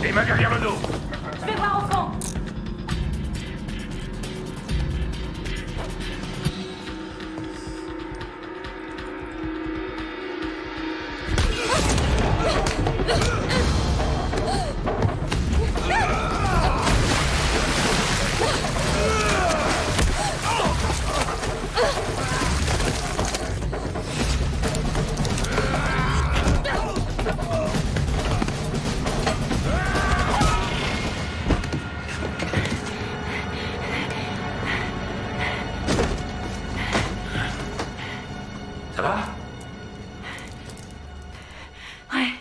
Les mains derrière le dos. Je vais voir au fond. Ça va? Ouais.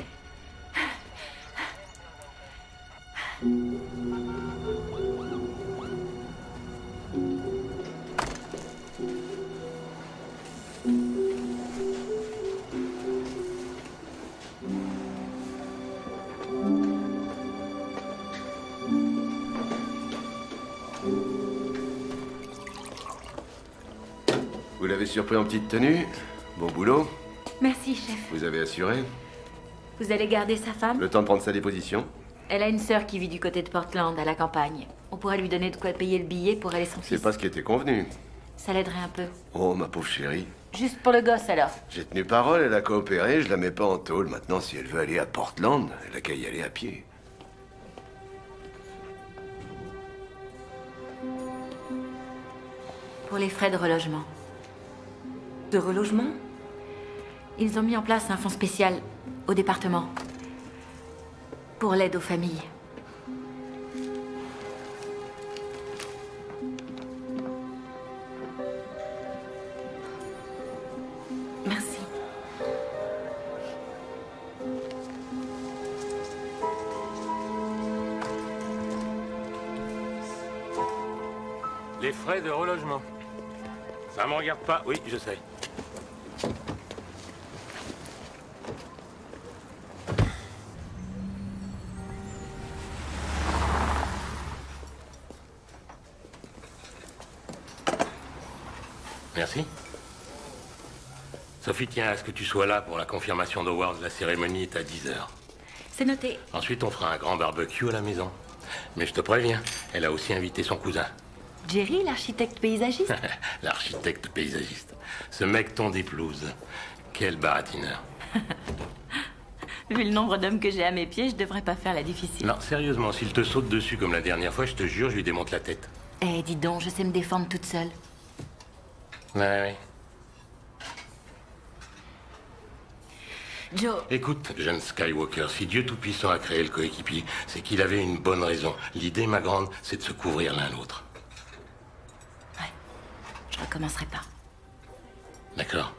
Vous l'avez surpris en petite tenue? Bon boulot. Merci, chef. Vous avez assuré? Vous allez garder sa femme? Le temps de prendre sa déposition? Elle a une sœur qui vit du côté de Portland, à la campagne. On pourrait lui donner de quoi payer le billet pour elle et son C'est fils. pas ce qui était convenu. Ça l'aiderait un peu. Oh, ma pauvre chérie. Juste pour le gosse, alors. J'ai tenu parole, elle a coopéré, je la mets pas en tôle. Maintenant, si elle veut aller à Portland, elle a qu'à y aller à pied. Pour les frais de relogement. De relogement? Ils ont mis en place un fonds spécial au département. Pour l'aide aux familles. Merci. Les frais de relogement. Ça me regarde pas. Oui, je sais. Merci. Sophie tient à ce que tu sois là pour la confirmation d'Howard. La cérémonie est à 10h. C'est noté. Ensuite, on fera un grand barbecue à la maison. Mais je te préviens, elle a aussi invité son cousin. Jerry, l'architecte paysagiste? L'architecte paysagiste. Ce mec ton déplouse. Quel baratineur. Vu le nombre d'hommes que j'ai à mes pieds, je devrais pas faire la difficile. Non, sérieusement, s'il te saute dessus comme la dernière fois, je te jure, je lui démonte la tête. Eh, dis donc, je sais me défendre toute seule. Ouais. Joe, Écoute, jeune Skywalker, si Dieu Tout-Puissant a créé le coéquipier, c'est qu'il avait une bonne raison. L'idée, ma grande, c'est de se couvrir l'un l'autre. ouais, je recommencerai pas. D'accord?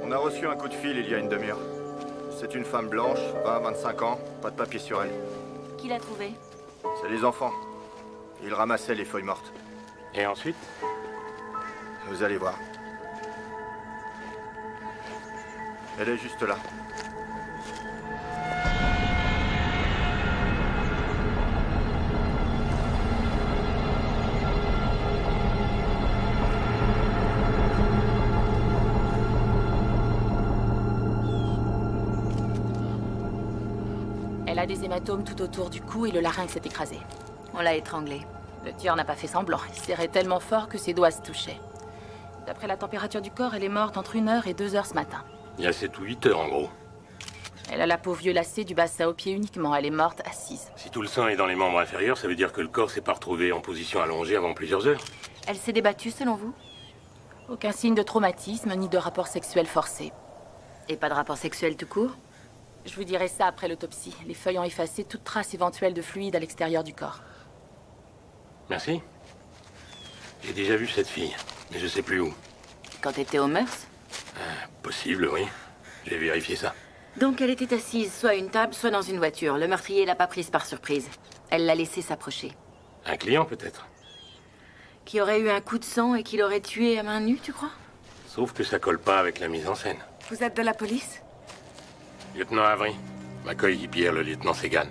On a reçu un coup de fil il y a une demi-heure. C'est une femme blanche, 20-25 ans, pas de papier sur elle. Qui l'a trouvé? C'est les enfants. Ils ramassaient les feuilles mortes. Et ensuite? Vous allez voir. Elle est juste là. Elle a des hématomes tout autour du cou et le larynx s'est écrasé. On l'a étranglée. Le tueur n'a pas fait semblant. Il serrait tellement fort que ses doigts se touchaient. D'après la température du corps, elle est morte entre 1h et 2h ce matin. Il y a 7 ou 8 heures, en gros. Elle a la peau violacée du bassin au pied uniquement. Elle est morte assise. Si tout le sang est dans les membres inférieurs, ça veut dire que le corps s'est pas retrouvé en position allongée avant plusieurs heures. Elle s'est débattue, selon vous? Aucun signe de traumatisme ni de rapport sexuel forcé. Et pas de rapport sexuel tout court? Je vous dirai ça après l'autopsie. Les feuilles ont effacé toute trace éventuelle de fluide à l'extérieur du corps. Merci. J'ai déjà vu cette fille, mais je sais plus où. Quand t'étais aux mœurs? Possible, oui. J'ai vérifié ça. Donc elle était assise soit à une table, soit dans une voiture. Le meurtrier l'a pas prise par surprise. Elle l'a laissé s'approcher. Un client, peut-être. Qui aurait eu un coup de sang et qui l'aurait tué à main nue, tu crois? Sauf que ça colle pas avec la mise en scène. Vous êtes de la police? Lieutenant Avery. Ma coéquipière, le lieutenant Segan.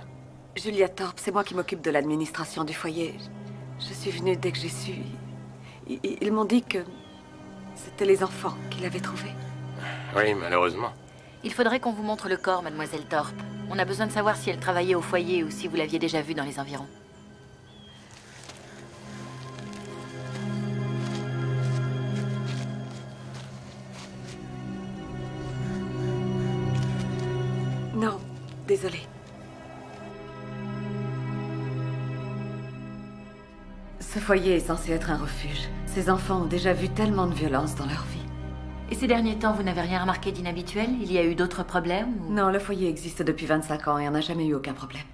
Julia Thorpe, c'est moi qui m'occupe de l'administration du foyer. Je suis venue dès que j'ai su. Ils m'ont dit que c'était les enfants qui l'avaient trouvé. Oui, malheureusement. Il faudrait qu'on vous montre le corps, mademoiselle Thorpe. On a besoin de savoir si elle travaillait au foyer ou si vous l'aviez déjà vue dans les environs. Non, désolée. Ce foyer est censé être un refuge. Ces enfants ont déjà vu tellement de violence dans leur vie. Et ces derniers temps, vous n'avez rien remarqué d'inhabituel? Il y a eu d'autres problèmes ou... Non, le foyer existe depuis 25 ans et on n'a jamais eu aucun problème.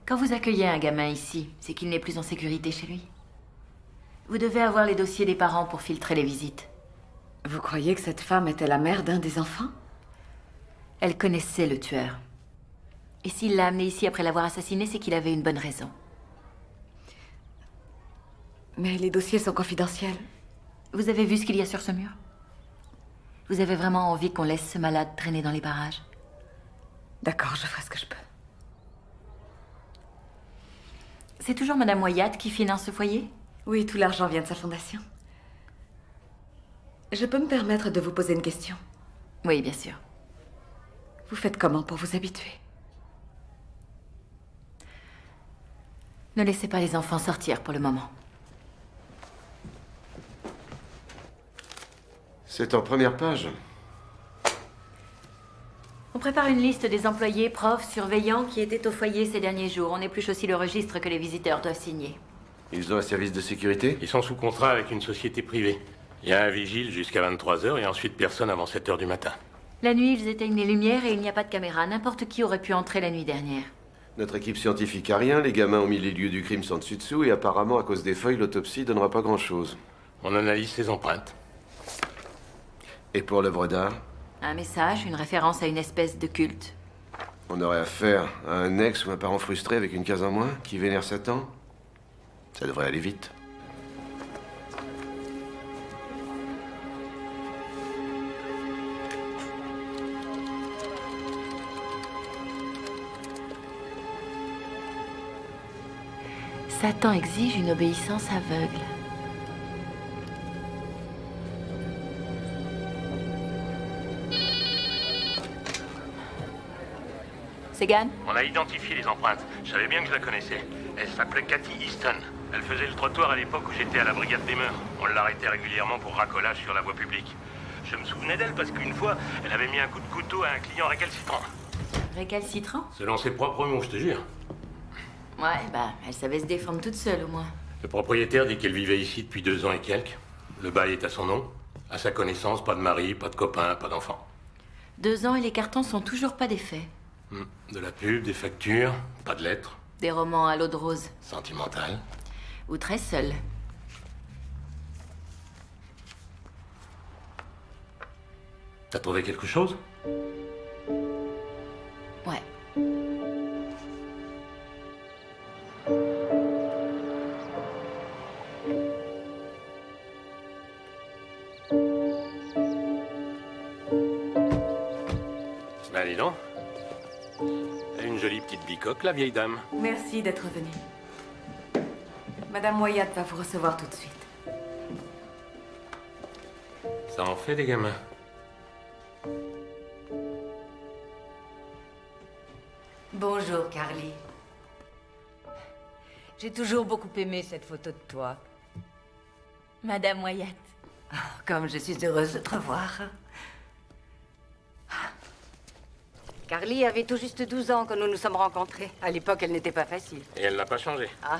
Quand vous accueillez un gamin ici, c'est qu'il n'est plus en sécurité chez lui. Vous devez avoir les dossiers des parents pour filtrer les visites. Vous croyez que cette femme était la mère d'un des enfants? Elle connaissait le tueur. Et s'il l'a amené ici après l'avoir assassiné, c'est qu'il avait une bonne raison. Mais les dossiers sont confidentiels. Vous avez vu ce qu'il y a sur ce mur? Vous avez vraiment envie qu'on laisse ce malade traîner dans les parages? D'accord, je ferai ce que je peux. C'est toujours Madame Wyatt qui finance ce foyer? Oui, tout l'argent vient de sa fondation. Je peux me permettre de vous poser une question? Oui, bien sûr. Vous faites comment pour vous habituer? Ne laissez pas les enfants sortir pour le moment. C'est en première page. On prépare une liste des employés, profs, surveillants qui étaient au foyer ces derniers jours. On épluche aussi le registre que les visiteurs doivent signer. Ils ont un service de sécurité? Ils sont sous contrat avec une société privée. Il y a un vigile jusqu'à 23h et ensuite personne avant 7h du matin. La nuit, ils éteignent les lumières et il n'y a pas de caméra. N'importe qui aurait pu entrer la nuit dernière. Notre équipe scientifique a rien, les gamins ont mis les lieux du crime sans dessus-dessous et apparemment, à cause des feuilles, l'autopsie donnera pas grand-chose. On analyse ses empreintes. Et pour l'œuvre d'art? Un message, une référence à une espèce de culte. On aurait affaire à un ex ou un parent frustré avec une case en moins qui vénère Satan? Ça devrait aller vite. Satan exige une obéissance aveugle. Segan? On a identifié les empreintes. Je savais bien que je la connaissais. Elle s'appelait Cathy Easton. Elle faisait le trottoir à l'époque où j'étais à la brigade des mœurs. On l'arrêtait régulièrement pour racolage sur la voie publique. Je me souvenais d'elle parce qu'une fois, elle avait mis un coup de couteau à un client récalcitrant. Récalcitrant? Selon ses propres mots, je te jure. Ouais, bah, elle savait se défendre toute seule, au moins. Le propriétaire dit qu'elle vivait ici depuis 2 ans et quelques. Le bail est à son nom. À sa connaissance, pas de mari, pas de copain, pas d'enfant. 2 ans et les cartons sont toujours pas défaits. De la pub, des factures, pas de lettres. Des romans à l'eau de rose. Sentimental. Ou très seuls. T'as trouvé quelque chose? Ouais. Ben, dis donc. Elle a une jolie petite bicoque, la vieille dame. Merci d'être venue. Madame Wyatt va vous recevoir tout de suite. Ça en fait des gamins. Bonjour, Carly. J'ai toujours beaucoup aimé cette photo de toi. Madame Wyatt. Comme je suis heureuse de te revoir. Carly avait tout juste 12 ans quand nous nous sommes rencontrés. À l'époque, elle n'était pas facile. Et elle n'a pas changé. Ah.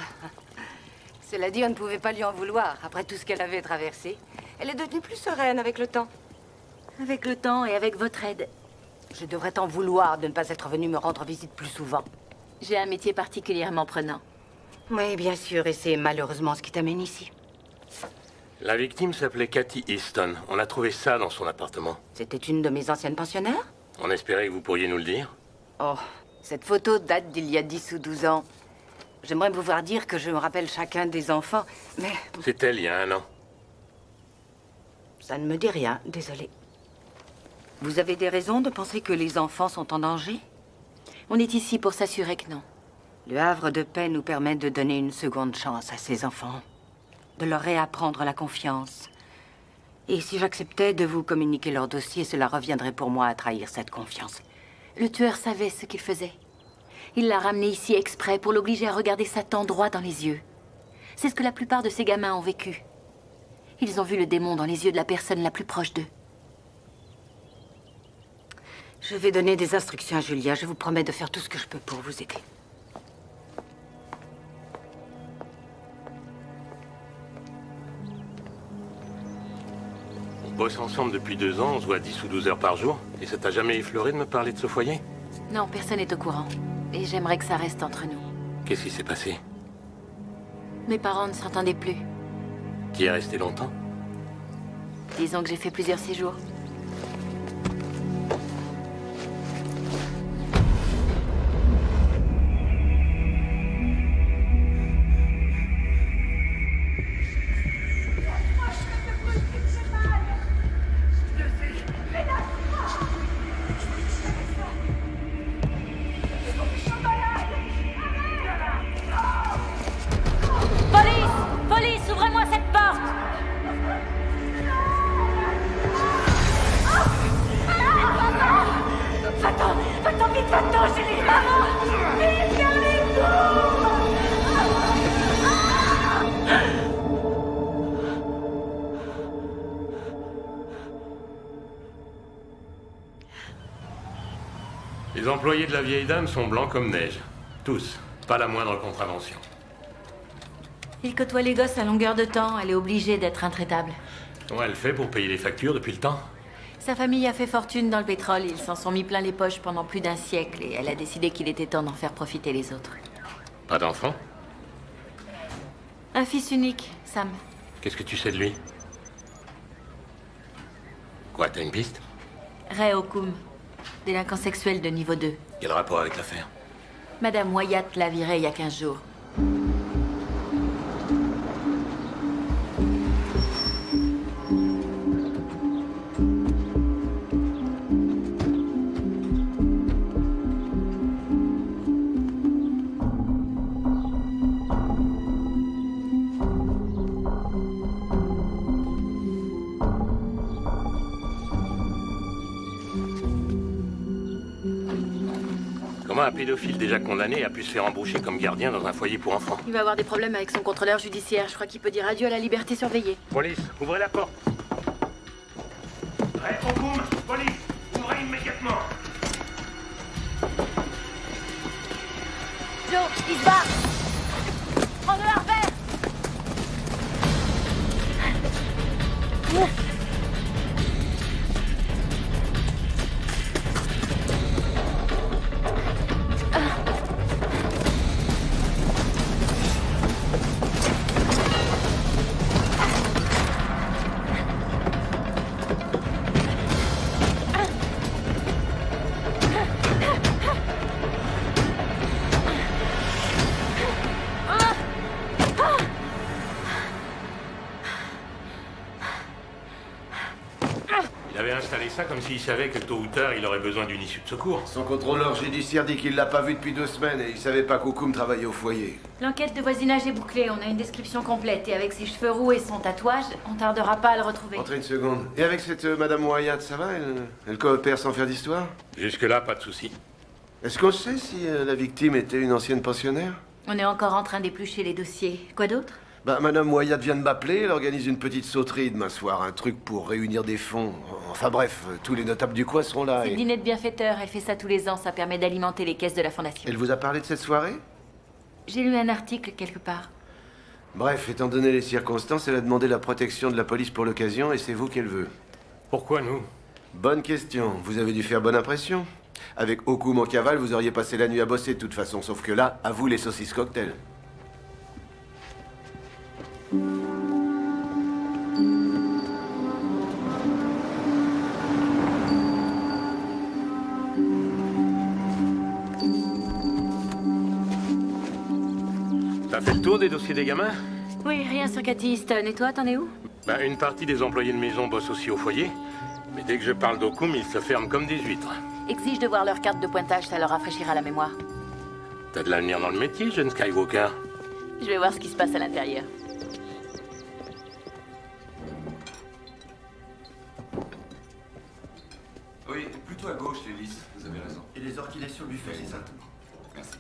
Cela dit, on ne pouvait pas lui en vouloir, après tout ce qu'elle avait traversé. Elle est devenue plus sereine avec le temps. Avec le temps et avec votre aide. Je devrais t'en vouloir de ne pas être venue me rendre visite plus souvent. J'ai un métier particulièrement prenant. Oui, bien sûr, et c'est malheureusement ce qui t'amène ici. La victime s'appelait Cathy Easton. On a trouvé ça dans son appartement. C'était une de mes anciennes pensionnaires? On espérait que vous pourriez nous le dire. Oh, cette photo date d'il y a 10 ou 12 ans. J'aimerais pouvoir dire que je me rappelle chacun des enfants, mais C'est elle, il y a 1 an. ça ne me dit rien, désolé. Vous avez des raisons de penser que les enfants sont en danger? On est ici pour s'assurer que non. Le havre de paix nous permet de donner une seconde chance à ces enfants, de leur réapprendre la confiance. Et si j'acceptais de vous communiquer leur dossier, cela reviendrait pour moi à trahir cette confiance. Le tueur savait ce qu'il faisait. Il l'a ramené ici exprès pour l'obliger à regarder Satan droit dans les yeux. C'est ce que la plupart de ces gamins ont vécu. Ils ont vu le démon dans les yeux de la personne la plus proche d'eux. Je vais donner des instructions à Julia. Je vous promets de faire tout ce que je peux pour vous aider. On bosse ensemble depuis 2 ans, on se voit 10 ou 12 heures par jour. Et ça t'a jamais effleuré de me parler de ce foyer? Non, personne n'est au courant. Et j'aimerais que ça reste entre nous. Qu'est-ce qui s'est passé? Mes parents ne s'entendaient plus. Qui est resté longtemps? Disons que j'ai fait plusieurs séjours. Police! Police, ouvrez-moi cette porte! Va-t'en! Va-t'en vite, va-t'en, Julie! Maman! Vite, Carly, Les employés de la vieille dame sont blancs comme neige. Tous. Pas la moindre contravention. Il côtoie les gosses à longueur de temps. Elle est obligée d'être intraitable. Comment elle fait pour payer les factures depuis le temps? Sa famille a fait fortune dans le pétrole. Ils s'en sont mis plein les poches pendant plus d'1 siècle. Et elle a décidé qu'il était temps d'en faire profiter les autres. Pas d'enfant? Un fils unique, Sam. Qu'est-ce que tu sais de lui? Quoi, t'as une piste? Ray Okum. Délinquant sexuel de niveau 2. Quel rapport avec l'affaire? Madame Wyatt l'a viré il y a 15 jours. Comment un pédophile déjà condamné a pu se faire embaucher comme gardien dans un foyer pour enfants? Il va avoir des problèmes avec son contrôleur judiciaire. Je crois qu'il peut dire adieu à la liberté surveillée. Police, ouvrez la porte. Ray Okum, police, ouvrez immédiatement. Joe, il se bat! Prends de l'arvère! Il avait installé ça comme s'il savait que tôt ou tard, il aurait besoin d'une issue de secours. Son contrôleur judiciaire dit qu'il l'a pas vu depuis 2 semaines et il savait pas qu'Okum travaillait au foyer. L'enquête de voisinage est bouclée. On a une description complète. Et avec ses cheveux roux et son tatouage, on tardera pas à le retrouver. Entrez une seconde. Et avec cette Madame Wyatt, ça va? Elle coopère sans faire d'histoire? Jusque-là, pas de souci. Est-ce qu'on sait si la victime était une ancienne pensionnaire? On est encore en train d'éplucher les dossiers. Quoi d'autre? Bah, Madame Wyatt vient de m'appeler, elle organise une petite sauterie demain soir, un truc pour réunir des fonds. Enfin bref, tous les notables du coin seront là C'est le et... dîner de bienfaiteur, elle fait ça tous les ans, ça permet d'alimenter les caisses de la fondation. Elle vous a parlé de cette soirée? J'ai lu un article quelque part. Bref, étant donné les circonstances, elle a demandé la protection de la police pour l'occasion et c'est vous qu'elle veut. Pourquoi nous? Bonne question, vous avez dû faire bonne impression. Avec Okoum en cavale, vous auriez passé la nuit à bosser de toute façon, sauf que là, à vous les saucisses cocktails. T'as fait le tour des dossiers des gamins? Oui, rien sur Cathy Easton. Et toi, t'en es où? Ben, une partie des employés de maison bossent aussi au foyer. Mais dès que je parle d'Okoum, ils se ferment comme des huîtres. Exige de voir leur carte de pointage, ça leur rafraîchira la mémoire. T'as de l'avenir dans le métier, jeune Skywalker. Je vais voir ce qui se passe à l'intérieur. Oui, plutôt à gauche, les lys. Vous avez raison. Et les orchidées sur le buffet, c'est ça? Merci.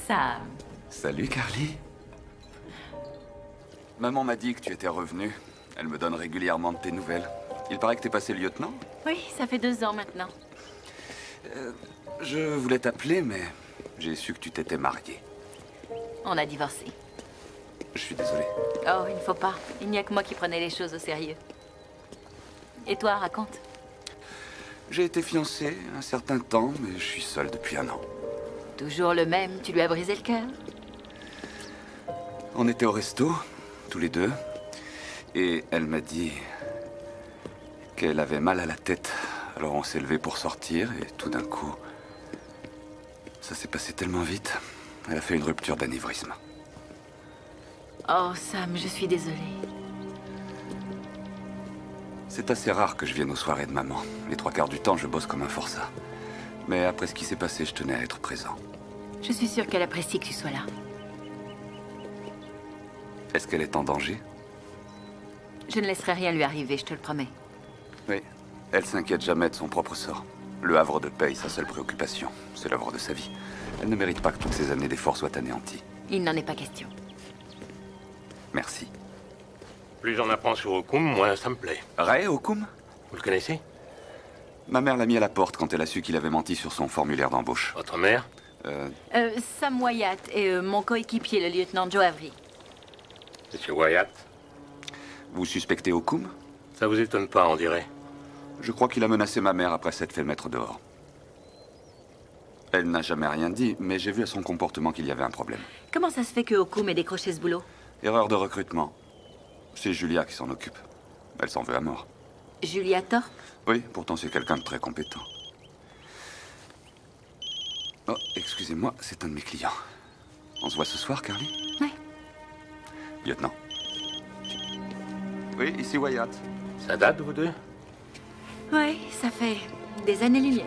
Sam. Salut, Carly. Maman m'a dit que tu étais revenu. Elle me donne régulièrement de tes nouvelles. Il paraît que t'es passé lieutenant. Oui, ça fait 2 ans maintenant. Je voulais t'appeler, mais j'ai su que tu t'étais marié. On a divorcé. Je suis désolé. Oh, il ne faut pas. Il n'y a que moi qui prenais les choses au sérieux. Et toi, raconte. J'ai été fiancé un certain temps, mais je suis seul depuis 1 an. Toujours le même, tu lui as brisé le cœur. On était au resto, tous les deux, et elle m'a dit qu'elle avait mal à la tête. Alors on s'est levé pour sortir, et tout d'un coup, ça s'est passé tellement vite. Elle a fait une rupture d'anévrisme. Oh, Sam, je suis désolée. C'est assez rare que je vienne aux soirées de maman. Les 3/4 du temps, je bosse comme un forçat. Mais après ce qui s'est passé, je tenais à être présent. Je suis sûre qu'elle apprécie que tu sois là. Est-ce qu'elle est en danger? Je ne laisserai rien lui arriver, je te le promets. Oui. Elle s'inquiète jamais de son propre sort. Le havre de paye, sa seule préoccupation. C'est l'œuvre de sa vie. Elle ne mérite pas que toutes ces années d'efforts soient anéanties. Il n'en est pas question. Merci. Plus j'en apprends sur Okoum, moins ça me plaît. Ray Okoum? Vous le connaissez? Ma mère l'a mis à la porte quand elle a su qu'il avait menti sur son formulaire d'embauche. Votre mère? Sam Wyatt et mon coéquipier, le lieutenant Joe Avery. Monsieur Wyatt? Vous suspectez Okoum? Ça vous étonne pas, on dirait. Je crois qu'il a menacé ma mère après s'être fait mettre dehors. Elle n'a jamais rien dit, mais j'ai vu à son comportement qu'il y avait un problème. Comment ça se fait que Okoum ait décroché ce boulot? Erreur de recrutement. C'est Julia qui s'en occupe. Elle s'en veut à mort. Julia Thorpe? Oui, pourtant c'est quelqu'un de très compétent. Oh, excusez-moi, c'est un de mes clients. On se voit ce soir, Carly? Oui. Lieutenant. Oui, ici Wyatt. Ça date, vous deux? Oui, ça fait des années-lumière.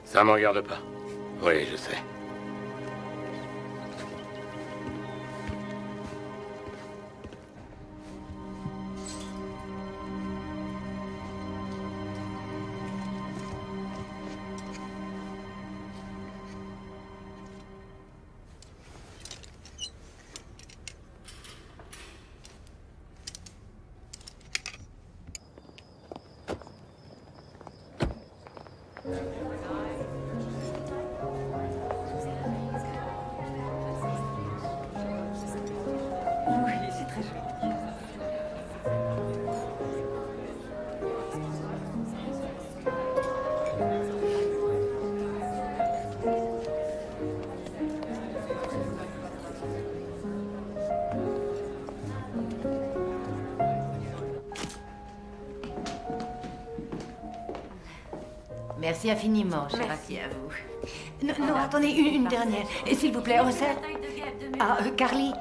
Ça me regarde pas. Oui, je sais. Merci infiniment, cher. Merci à vous. Non, attendez, une dernière. Et s'il vous plaît, recette. Ah, Carly.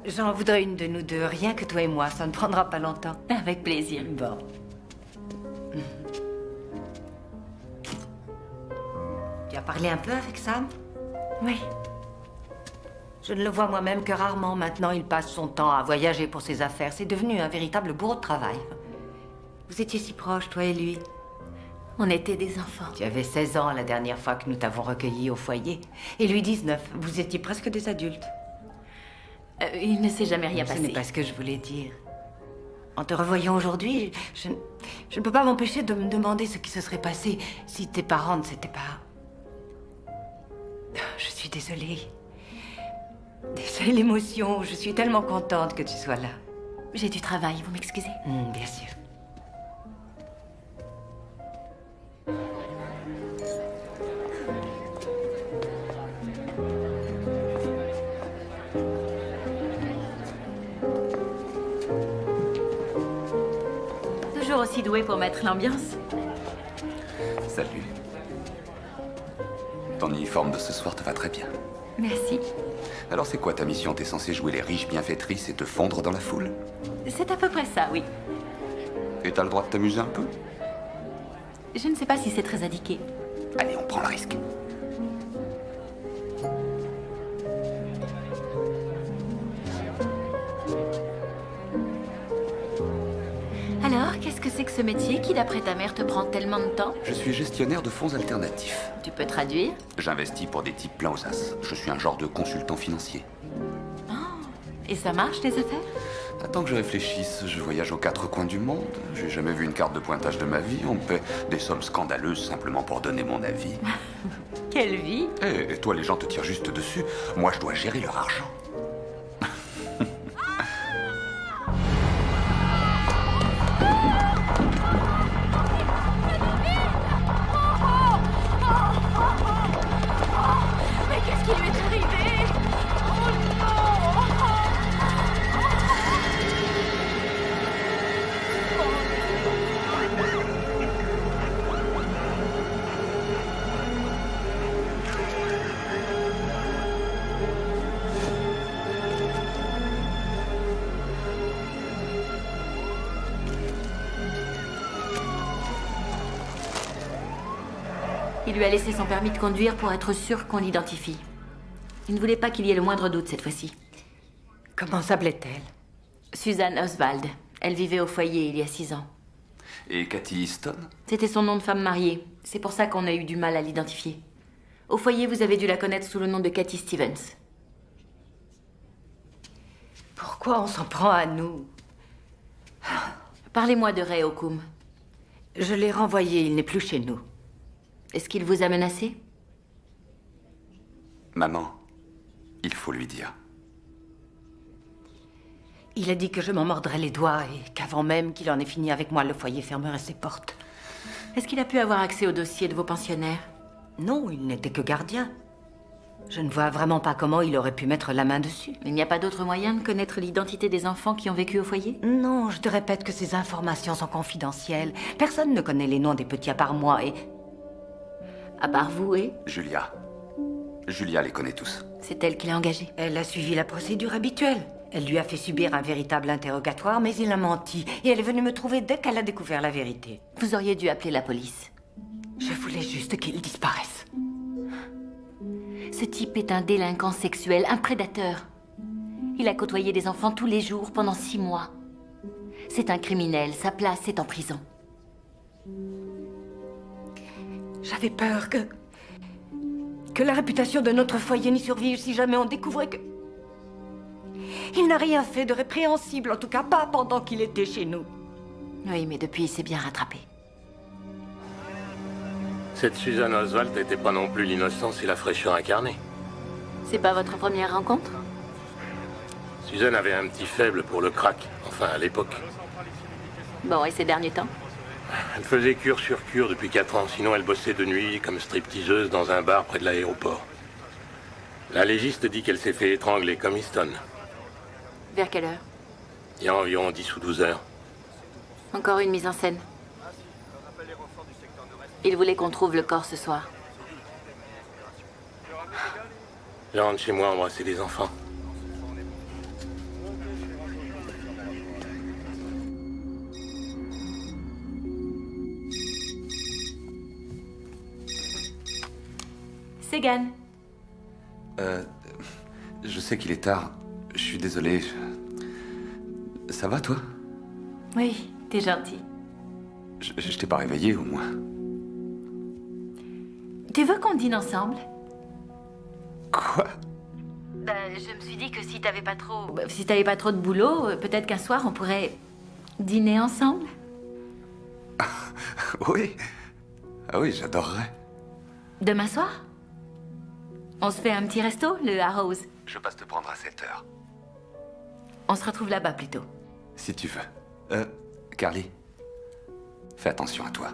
J'en voudrais une de nous deux, rien que toi et moi. Ça ne prendra pas longtemps. Avec plaisir. Bon. Tu as parlé un peu avec Sam? Oui. Je ne le vois moi-même que rarement. Maintenant, il passe son temps à voyager pour ses affaires. C'est devenu un véritable bourreau de travail. Vous étiez si proches, toi et lui. On était des enfants. Tu avais 16 ans la dernière fois que nous t'avons recueilli au foyer. Et lui 19. Vous étiez presque des adultes. Il ne s'est jamais rien Ce passé. n'est pas ce que je voulais dire. En te revoyant aujourd'hui, je ne peux pas m'empêcher de me demander ce qui se serait passé si tes parents ne s'étaient pas... Je suis désolée. Désolée l'émotion. Je suis tellement contente que tu sois là. J'ai du travail, vous m'excusez? Bien sûr. Toujours aussi doué pour mettre l'ambiance. Salut. Ton uniforme de ce soir te va très bien. Merci. Alors c'est quoi ta mission? T'es censé jouer les riches bienfaitrices et te fondre dans la foule? C'est à peu près ça, oui. Et t'as le droit de t'amuser un peu? Je ne sais pas si c'est très indiqué. Allez, on prend le risque. Alors, qu'est-ce que c'est que ce métier qui, d'après ta mère, te prend tellement de temps? Je suis gestionnaire de fonds alternatifs. Tu peux traduire? J'investis pour des types pleins aux as. Je suis un genre de consultant financier. Et ça marche, tes affaires? Attends que je réfléchisse, je voyage aux quatre coins du monde. J'ai jamais vu une carte de pointage de ma vie. On me paie des sommes scandaleuses simplement pour donner mon avis. Quelle vie! Et toi, les gens te tirent juste dessus. Moi, je dois gérer leur argent. Mais qu'est-ce qui lui est arrivé? Oh non! Il lui a laissé son permis de conduire pour être sûr qu'on l'identifie. Il ne voulait pas qu'il y ait le moindre doute cette fois-ci. Comment s'appelait-elle? Suzanne Oswald. Elle vivait au foyer il y a 6 ans. Et Cathy Easton? C'était son nom de femme mariée. C'est pour ça qu'on a eu du mal à l'identifier. Au foyer, vous avez dû la connaître sous le nom de Cathy Stevens. Pourquoi on s'en prend à nous? Parlez-moi de Ray Okum. Je l'ai renvoyé, il n'est plus chez nous. Est-ce qu'il vous a menacé? Maman, il faut lui dire. Il a dit que je m'en mordrais les doigts et qu'avant même qu'il en ait fini avec moi, le foyer fermerait ses portes. Est-ce qu'il a pu avoir accès au dossier de vos pensionnaires? Non, il n'était que gardien. Je ne vois vraiment pas comment il aurait pu mettre la main dessus. Il n'y a pas d'autre moyen de connaître l'identité des enfants qui ont vécu au foyer? Non, je te répète que ces informations sont confidentielles. Personne ne connaît les noms des petits à part moi et... À part vous et... Julia. Julia les connaît tous. C'est elle qui l'a engagé. Elle a suivi la procédure habituelle. Elle lui a fait subir un véritable interrogatoire, mais il a menti. Et elle est venue me trouver dès qu'elle a découvert la vérité. Vous auriez dû appeler la police. Je voulais juste qu'il disparaisse. Ce type est un délinquant sexuel, un prédateur. Il a côtoyé des enfants tous les jours pendant 6 mois. C'est un criminel, sa place est en prison. J'avais peur que la réputation de notre foyer n'y survive si jamais on découvrait que... Il n'a rien fait de répréhensible, en tout cas pas pendant qu'il était chez nous. Oui, mais depuis, il s'est bien rattrapé. Cette Suzanne Oswald n'était pas non plus l'innocence et la fraîcheur incarnée. C'est pas votre première rencontre? Suzanne avait un petit faible pour le crack, enfin à l'époque. Bon, et ces derniers temps? Elle faisait cure sur cure depuis 4 ans, sinon elle bossait de nuit comme stripteaseuse dans un bar près de l'aéroport. La légiste dit qu'elle s'est fait étrangler comme Easton. Vers quelle heure? Il y a environ 10 ou 12 heures. Encore une mise en scène. Il voulait qu'on trouve le corps ce soir. Je rentre chez moi embrasser les enfants. Segan. Je sais qu'il est tard. Je suis désolé. Ça va, toi? Oui, t'es gentil. Je t'ai pas réveillé, au moins. Tu veux qu'on dîne ensemble? Quoi? Je me suis dit que si t'avais pas trop de boulot, peut-être qu'un soir on pourrait dîner ensemble. Oui. Ah oui, j'adorerais. Demain soir? On se fait un petit resto, le Arrows. Je passe te prendre à 7h. On se retrouve là-bas plutôt. Si tu veux. Carly, fais attention à toi.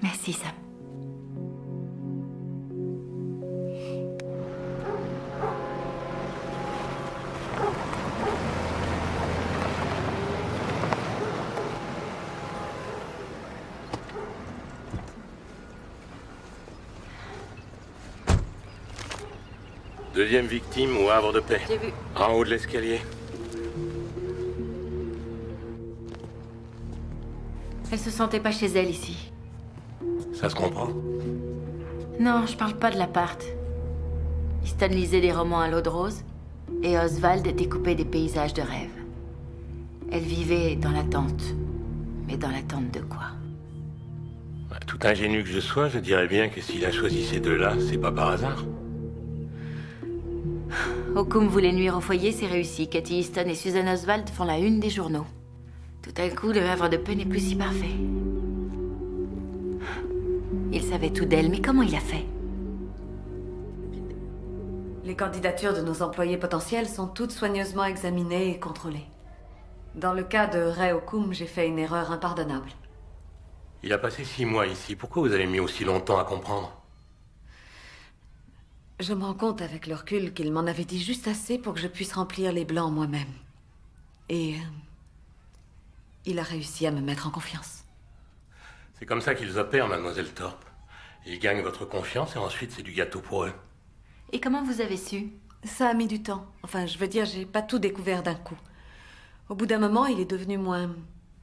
Merci, Sam. Deuxième victime au Havre de Paix. J'ai vu. En haut de l'escalier. Elle se sentait pas chez elle ici. Ça se comprend. Non, je parle pas de l'appart. Easton lisait des romans à l'eau de rose et Oswald découpait des paysages de rêve. Elle vivait dans l'attente. Mais dans l'attente de quoi? Tout ingénu que je sois, je dirais bien que s'il a choisi ces deux-là, c'est pas par hasard. Okoum voulait nuire au foyer, c'est réussi. Cathy Easton et Susan Oswald font la une des journaux. Tout à coup, le Havre de Paix n'est plus si parfait. Il savait tout d'elle, mais comment il a fait? Les candidatures de nos employés potentiels sont toutes soigneusement examinées et contrôlées. Dans le cas de Ray Okoum, j'ai fait une erreur impardonnable. Il a passé 6 mois ici. Pourquoi vous avez mis aussi longtemps à comprendre? Je me rends compte avec le recul qu'il m'en avait dit juste assez pour que je puisse remplir les blancs moi-même. Et il a réussi à me mettre en confiance. C'est comme ça qu'ils opèrent, mademoiselle Thorpe. Ils gagnent votre confiance et ensuite c'est du gâteau pour eux. Et comment vous avez su? Ça a mis du temps. Enfin, je veux dire, j'ai pas tout découvert d'un coup. Au bout d'un moment, il est devenu moins...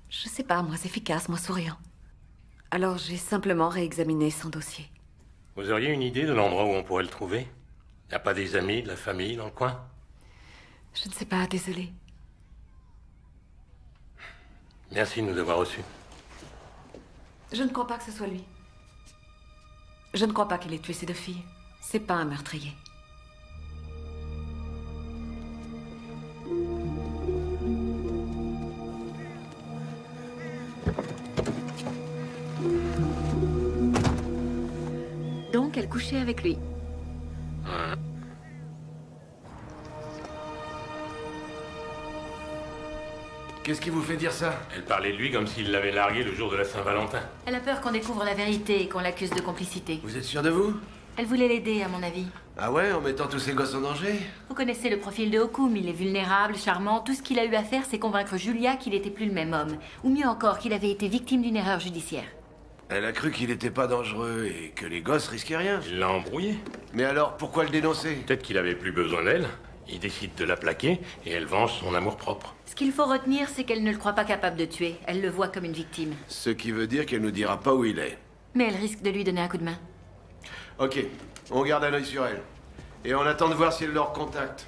je sais pas, moins efficace, moins souriant. Alors j'ai simplement réexaminé son dossier. Vous auriez une idée de l'endroit où on pourrait le trouver? Y a pas des amis, de la famille dans le coin? Je ne sais pas, désolée. Merci de nous avoir reçus. Je ne crois pas que ce soit lui. Je ne crois pas qu'il ait tué ces 2 filles. C'est pas un meurtrier. Donc, elle couchait avec lui. Qu'est-ce qui vous fait dire ça? Elle parlait de lui comme s'il l'avait largué le jour de la Saint-Valentin. Elle a peur qu'on découvre la vérité et qu'on l'accuse de complicité. Vous êtes sûr de vous? Elle voulait l'aider, à mon avis. Ah ouais, en mettant tous ces gosses en danger? Vous connaissez le profil de Okoum, il est vulnérable, charmant. Tout ce qu'il a eu à faire, c'est convaincre Julia qu'il n'était plus le même homme. Ou mieux encore, qu'il avait été victime d'une erreur judiciaire. Elle a cru qu'il n'était pas dangereux et que les gosses risquaient rien. Il l'a embrouillé. Mais alors, pourquoi le dénoncer? Peut-être qu'il avait plus besoin d'elle. Il décide de la plaquer et elle venge son amour-propre. Ce qu'il faut retenir, c'est qu'elle ne le croit pas capable de tuer. Elle le voit comme une victime. Ce qui veut dire qu'elle nous dira pas où il est. Mais elle risque de lui donner un coup de main. Ok, on garde un œil sur elle. Et on attend de voir si elle leur contacte.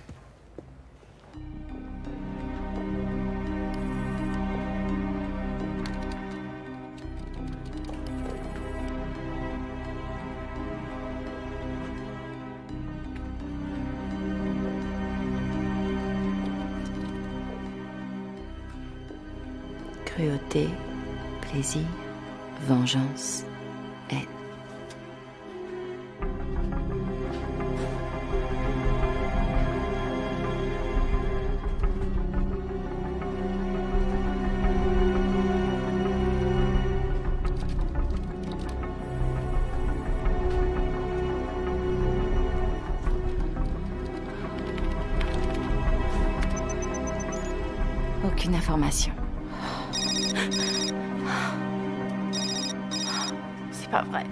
Cruauté, plaisir, vengeance, haine. Aucune information. C'est pas vrai.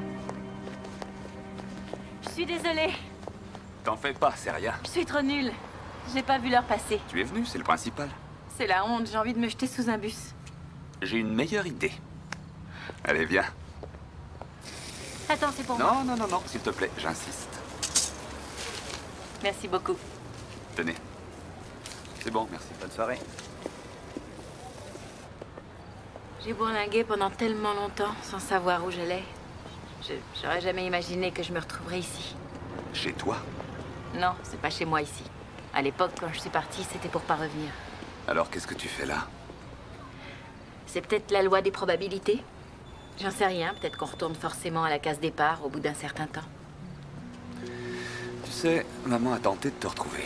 Je suis désolée. T'en fais pas, c'est rien. Je suis trop nulle. J'ai pas vu l'heure passer. Tu es venu, c'est le principal. C'est la honte, j'ai envie de me jeter sous un bus. J'ai une meilleure idée. Allez, viens. Attends, c'est pour moi. Non, s'il te plaît, j'insiste. Merci beaucoup. Tenez. C'est bon, merci. Bonne soirée. J'ai bourlingué pendant tellement longtemps sans savoir où j'allais. J'aurais jamais imaginé que je me retrouverais ici. Chez toi? Non, c'est pas chez moi ici. À l'époque, quand je suis partie, c'était pour pas revenir. Alors qu'est-ce que tu fais là? C'est peut-être la loi des probabilités. J'en sais rien, peut-être qu'on retourne forcément à la case départ au bout d'un certain temps. Tu sais, maman a tenté de te retrouver.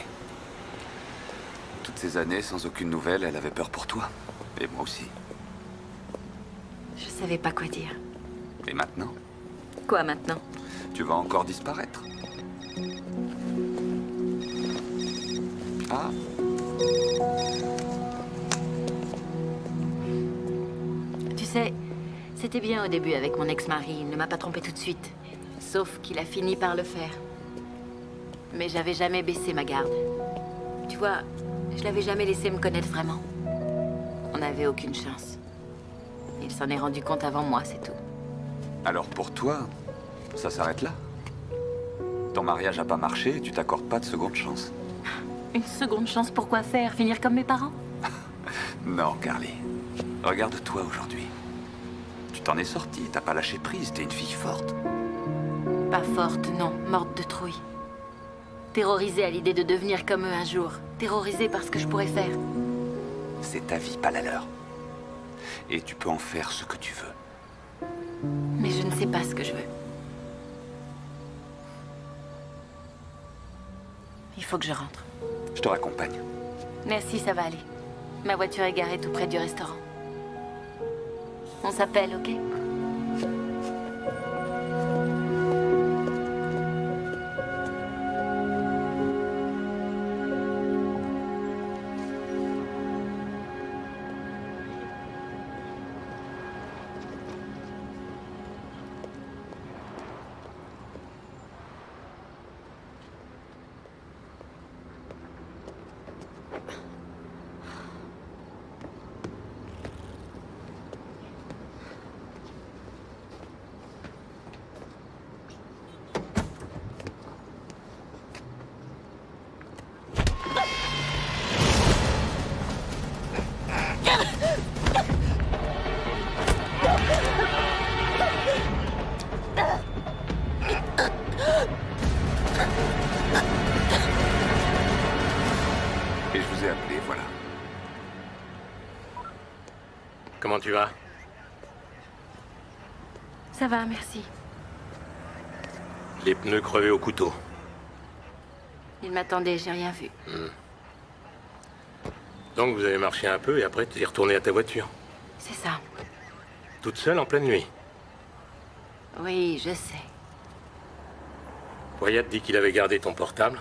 Toutes ces années, sans aucune nouvelle, elle avait peur pour toi. Et moi aussi. Je savais pas quoi dire. Et maintenant? Quoi maintenant? Tu vas encore disparaître. Ah. Tu sais, c'était bien au début avec mon ex-mari. Il ne m'a pas trompé tout de suite. Sauf qu'il a fini par le faire. Mais j'avais jamais baissé ma garde. Tu vois, je l'avais jamais laissé me connaître vraiment. On n'avait aucune chance. Il s'en est rendu compte avant moi, c'est tout. Alors pour toi, ça s'arrête là? Ton mariage n'a pas marché, tu t'accordes pas de seconde chance. Une seconde chance pour quoi faire? Finir comme mes parents? Non, Carly. Regarde-toi aujourd'hui. Tu t'en es sortie, t'as pas lâché prise, t'es une fille forte. Pas forte, non. Morte de trouille. Terrorisée à l'idée de devenir comme eux un jour. Terrorisée par ce que je pourrais faire. C'est ta vie, pas la leur. Et tu peux en faire ce que tu veux. Mais je ne sais pas ce que je veux. Il faut que je rentre. Je te raccompagne. Merci, ça va aller. Ma voiture est garée tout près du restaurant. On s'appelle, ok? Et je vous ai appelé, voilà. Comment tu vas? Ça va, merci. Les pneus crevés au couteau. Il m'attendait, j'ai rien vu. Donc vous avez marché un peu et après tu es retourné à ta voiture. C'est ça. Toute seule en pleine nuit. Oui, je sais. Wyatt dit qu'il avait gardé ton portable,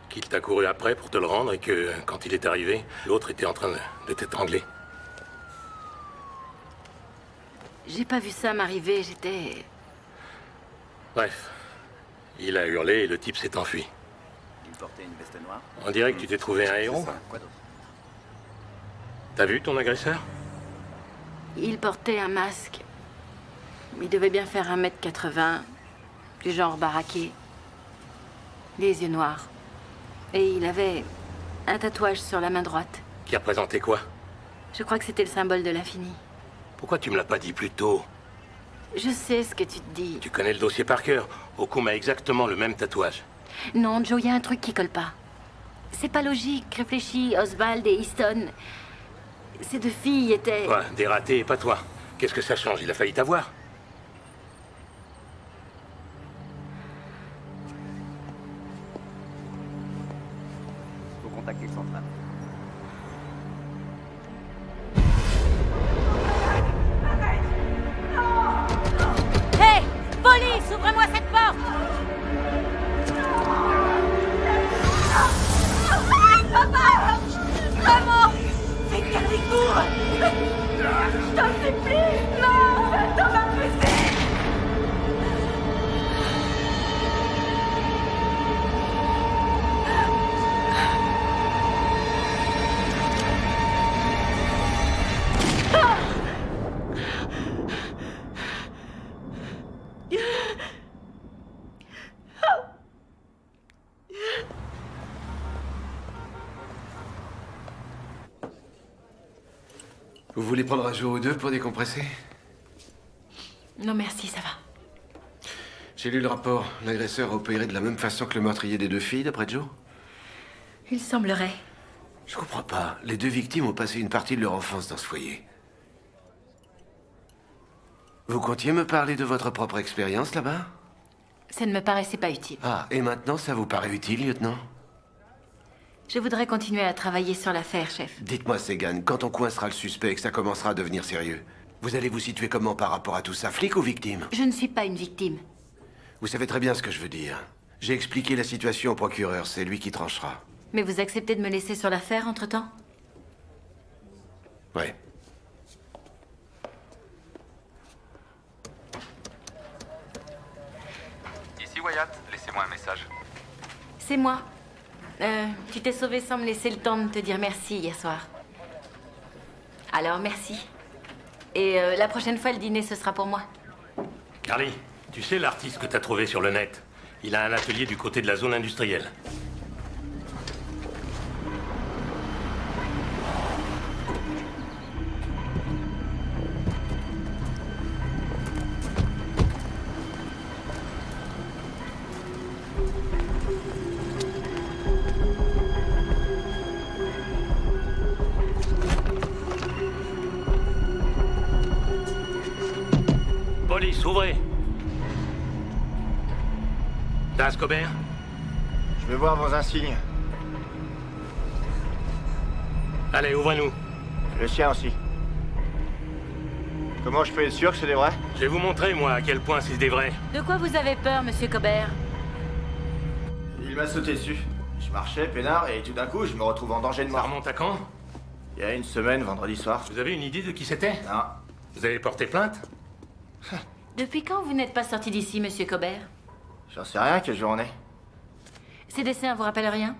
qu'il t'a couru après pour te le rendre et que, quand il est arrivé, l'autre était en train de t'étrangler. J'ai pas vu ça m'arriver, j'étais... Bref. Il a hurlé et le type s'est enfui. Il portait une veste noire. On dirait que tu t'es trouvé un héros. C'est ça. Quoi d'autre? T'as vu ton agresseur? Il portait un masque. Il devait bien faire 1m80, du genre baraqué. Les yeux noirs. Et il avait un tatouage sur la main droite. Qui représentait quoi? Je crois que c'était le symbole de l'infini. Pourquoi tu me l'as pas dit plus tôt? Je sais ce que tu te dis. Tu connais le dossier par cœur. Okum a exactement le même tatouage. Non, Joe, il y a un truc qui colle pas. C'est pas logique. Réfléchis, Oswald et Easton. Ces deux filles étaient... Quoi, des ratés et pas toi? Qu'est-ce que ça change? Il a failli t'avoir. Faut contacter le central. Hé! Police, ouvrez-moi cette porte! Papa! Maman! Faites demi-tour! Je t'en supplie! Non! T'en vas pousser! Vous voulez prendre un jour ou deux pour décompresser? Non, merci, ça va. J'ai lu le rapport. L'agresseur a opéré de la même façon que le meurtrier des 2 filles, d'après Joe? Il semblerait. Je comprends pas. Les 2 victimes ont passé une partie de leur enfance dans ce foyer. Vous comptiez me parler de votre propre expérience là-bas? Ça ne me paraissait pas utile. Ah, et maintenant ça vous paraît utile, lieutenant? Je voudrais continuer à travailler sur l'affaire, chef. Dites-moi, Segan, quand on coincera le suspect et que ça commencera à devenir sérieux, vous allez vous situer comment par rapport à tout ça, flic ou victime? Je ne suis pas une victime. Vous savez très bien ce que je veux dire. J'ai expliqué la situation au procureur, c'est lui qui tranchera. Mais vous acceptez de me laisser sur l'affaire entre-temps? Ouais. Ici Wyatt, laissez-moi un message. C'est moi. Tu t'es sauvé sans me laisser le temps de te dire merci hier soir. Alors, merci. Et la prochaine fois, le dîner, ce sera pour moi. Carly, tu sais l'artiste que t'as trouvé sur le net? Il a un atelier du côté de la zone industrielle. Police, ouvrez. Das Cobert? Je veux voir vos insignes. Allez, ouvrez-nous. Le sien aussi. Comment je peux être sûr que c'est des vrais? Je vais vous montrer, moi, à quel point c'est des vrais. De quoi vous avez peur, monsieur Cobert? Il m'a sauté dessus. Je marchais, peinard, et tout d'un coup, je me retrouve en danger de Ça mort. remonte à quand? Il y a une semaine, vendredi soir. Vous avez une idée de qui c'était? Non. Vous avez porté plainte? Depuis quand vous n'êtes pas sorti d'ici, monsieur Cobert? J'en sais rien, quelle journée. Ces dessins vous rappellent rien?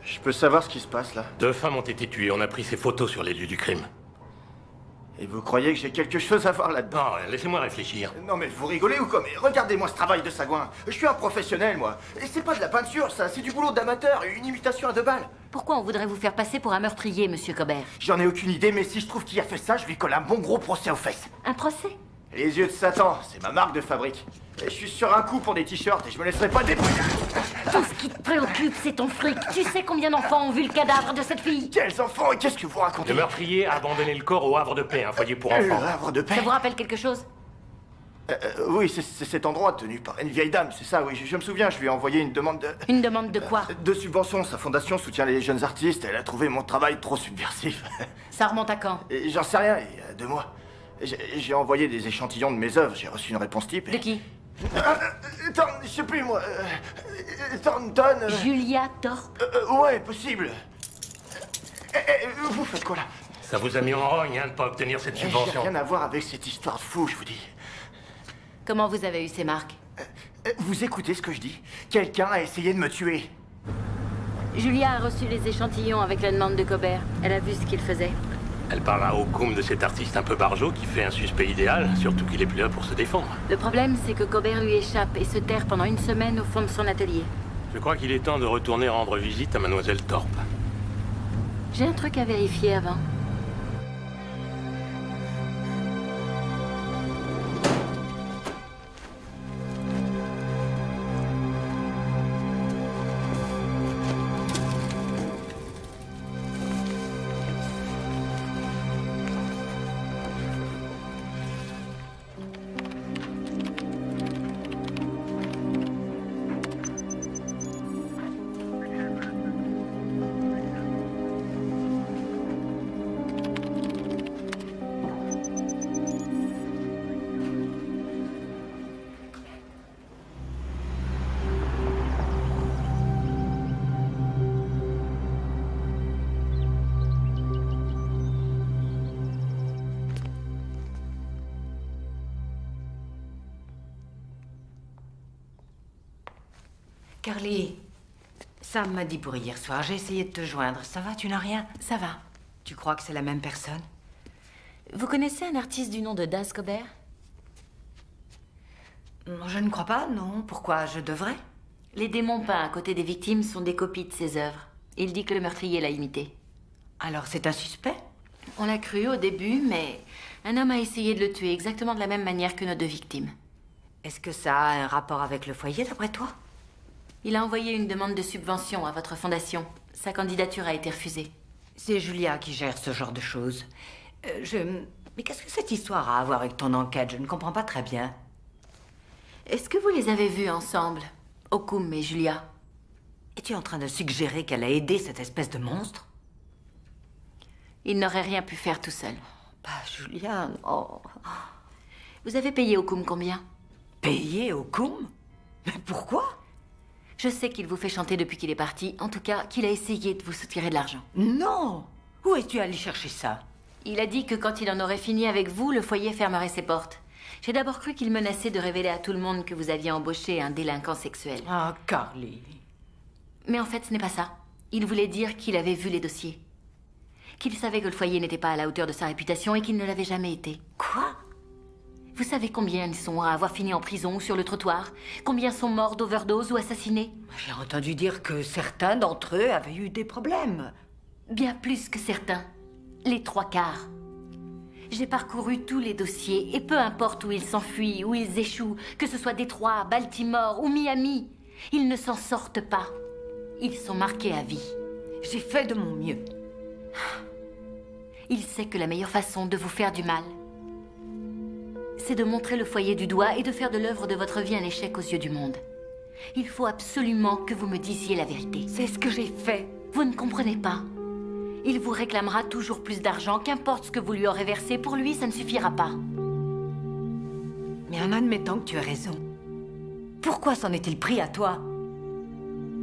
Je peux savoir ce qui se passe là. 2 femmes ont été tuées. On a pris ces photos sur les lieux du crime. Et vous croyez que j'ai quelque chose à voir là-dedans? Non, laissez-moi réfléchir. Non mais vous rigolez ou quoi? Mais regardez-moi ce travail de sagouin. Je suis un professionnel, moi. Et c'est pas de la peinture, ça. C'est du boulot d'amateur, une imitation à 2 balles. Pourquoi on voudrait vous faire passer pour un meurtrier, monsieur Cobert? J'en ai aucune idée, mais si je trouve qui a fait ça, je lui colle un bon gros procès aux fesses. Un procès? Les yeux de Satan, c'est ma marque de fabrique. Et je suis sur un coup pour des t-shirts et je me laisserai pas débrouiller. Tout ce qui te préoccupe, c'est ton fric. Tu sais combien d'enfants ont vu le cadavre de cette fille? Quels enfants? Et qu'est-ce que vous racontez? Le meurtrier a abandonné le corps au Havre de Paix, un foyer pour Le enfants. Havre de Paix? Ça vous rappelle quelque chose? Oui, c'est cet endroit tenu par une vieille dame, c'est ça, oui. Je me souviens, je lui ai envoyé une demande de... Une demande de quoi? De subvention. Sa fondation soutient les jeunes artistes. Elle a trouvé mon travail trop subversif. Ça remonte à quand? Et j'en sais rien, il y a 2 mois. J'ai envoyé des échantillons de mes œuvres. J'ai reçu une réponse type. De qui? Je sais plus, moi. Thornton. Julia Thorpe. Ouais, possible. Vous faites quoi là? Ça vous a mis en rogne, hein, de pas obtenir cette J'ai subvention. rien à voir avec cette histoire de fou, je vous dis. Comment vous avez eu ces marques? Vous écoutez ce que je dis? Quelqu'un a essayé de me tuer. Julia a reçu les échantillons avec la demande de Cobert. Elle a vu ce qu'il faisait. Elle parle à Okoum de cet artiste un peu barjot qui fait un suspect idéal, surtout qu'il est plus là pour se défendre. Le problème, c'est que Cobert lui échappe et se terre pendant 1 semaine au fond de son atelier. Je crois qu'il est temps de retourner rendre visite à Mademoiselle Thorpe. J'ai un truc à vérifier avant. Carly, Sam m'a dit pour hier soir, j'ai essayé de te joindre. Ça va, tu n'as rien? Ça va. Tu crois que c'est la même personne? Vous connaissez un artiste du nom de Das Cobert? Non, je ne crois pas, non. Pourquoi je devrais? Les démons peints à côté des victimes sont des copies de ses œuvres. Il dit que le meurtrier l'a imité. Alors c'est un suspect? On l'a cru au début, mais un homme a essayé de le tuer exactement de la même manière que nos 2 victimes. Est-ce que ça a un rapport avec le foyer, d'après toi? Il a envoyé une demande de subvention à votre fondation. Sa candidature a été refusée. C'est Julia qui gère ce genre de choses. Mais qu'est-ce que cette histoire a à voir avec ton enquête? Je ne comprends pas très bien. Est-ce que vous les avez vus ensemble, Okoum et Julia? Es-tu en train de suggérer qu'elle a aidé cette espèce de monstre? Il n'aurait rien pu faire tout seul. Bah, Julia, oh. Vous avez payé Okoum combien? Payé Okoum? Mais pourquoi? Je sais qu'il vous fait chanter depuis qu'il est parti. En tout cas, qu'il a essayé de vous soutirer de l'argent. Non! Où es-tu allé chercher ça? Il a dit que quand il en aurait fini avec vous, le foyer fermerait ses portes. J'ai d'abord cru qu'il menaçait de révéler à tout le monde que vous aviez embauché un délinquant sexuel. Ah, Carly. Mais en fait, ce n'est pas ça. Il voulait dire qu'il avait vu les dossiers. Qu'il savait que le foyer n'était pas à la hauteur de sa réputation et qu'il ne l'avait jamais été. Quoi? Vous savez combien ils sont à avoir fini en prison ou sur le trottoir? Combien sont morts d'overdose ou assassinés? J'ai entendu dire que certains d'entre eux avaient eu des problèmes. Bien plus que certains. Les 3/4. J'ai parcouru tous les dossiers et peu importe où ils s'enfuient, où ils échouent, que ce soit Détroit, Baltimore ou Miami, ils ne s'en sortent pas. Ils sont marqués à vie. J'ai fait de mon mieux. Il sait que la meilleure façon de vous faire du mal, c'est de montrer le foyer du doigt et de faire de l'œuvre de votre vie un échec aux yeux du monde. Il faut absolument que vous me disiez la vérité. C'est ce que j'ai fait. Vous ne comprenez pas. Il vous réclamera toujours plus d'argent, qu'importe ce que vous lui aurez versé. Pour lui, ça ne suffira pas. Mais en admettant que tu as raison, pourquoi s'en est-il pris à toi?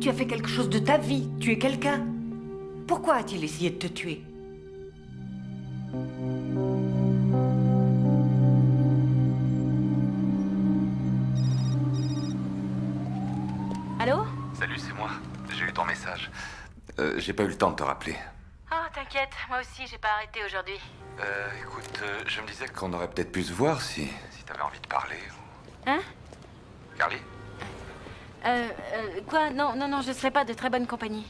Tu as fait quelque chose de ta vie, tu es quelqu'un. Pourquoi a-t-il essayé de te tuer? Allô? Salut, c'est moi. J'ai eu ton message. J'ai pas eu le temps de te rappeler. Ah, t'inquiète, moi aussi, j'ai pas arrêté aujourd'hui. Écoute, je me disais qu'on aurait peut-être pu se voir si t'avais envie de parler. Hein? Carly? Quoi? Non, je serai pas de très bonne compagnie.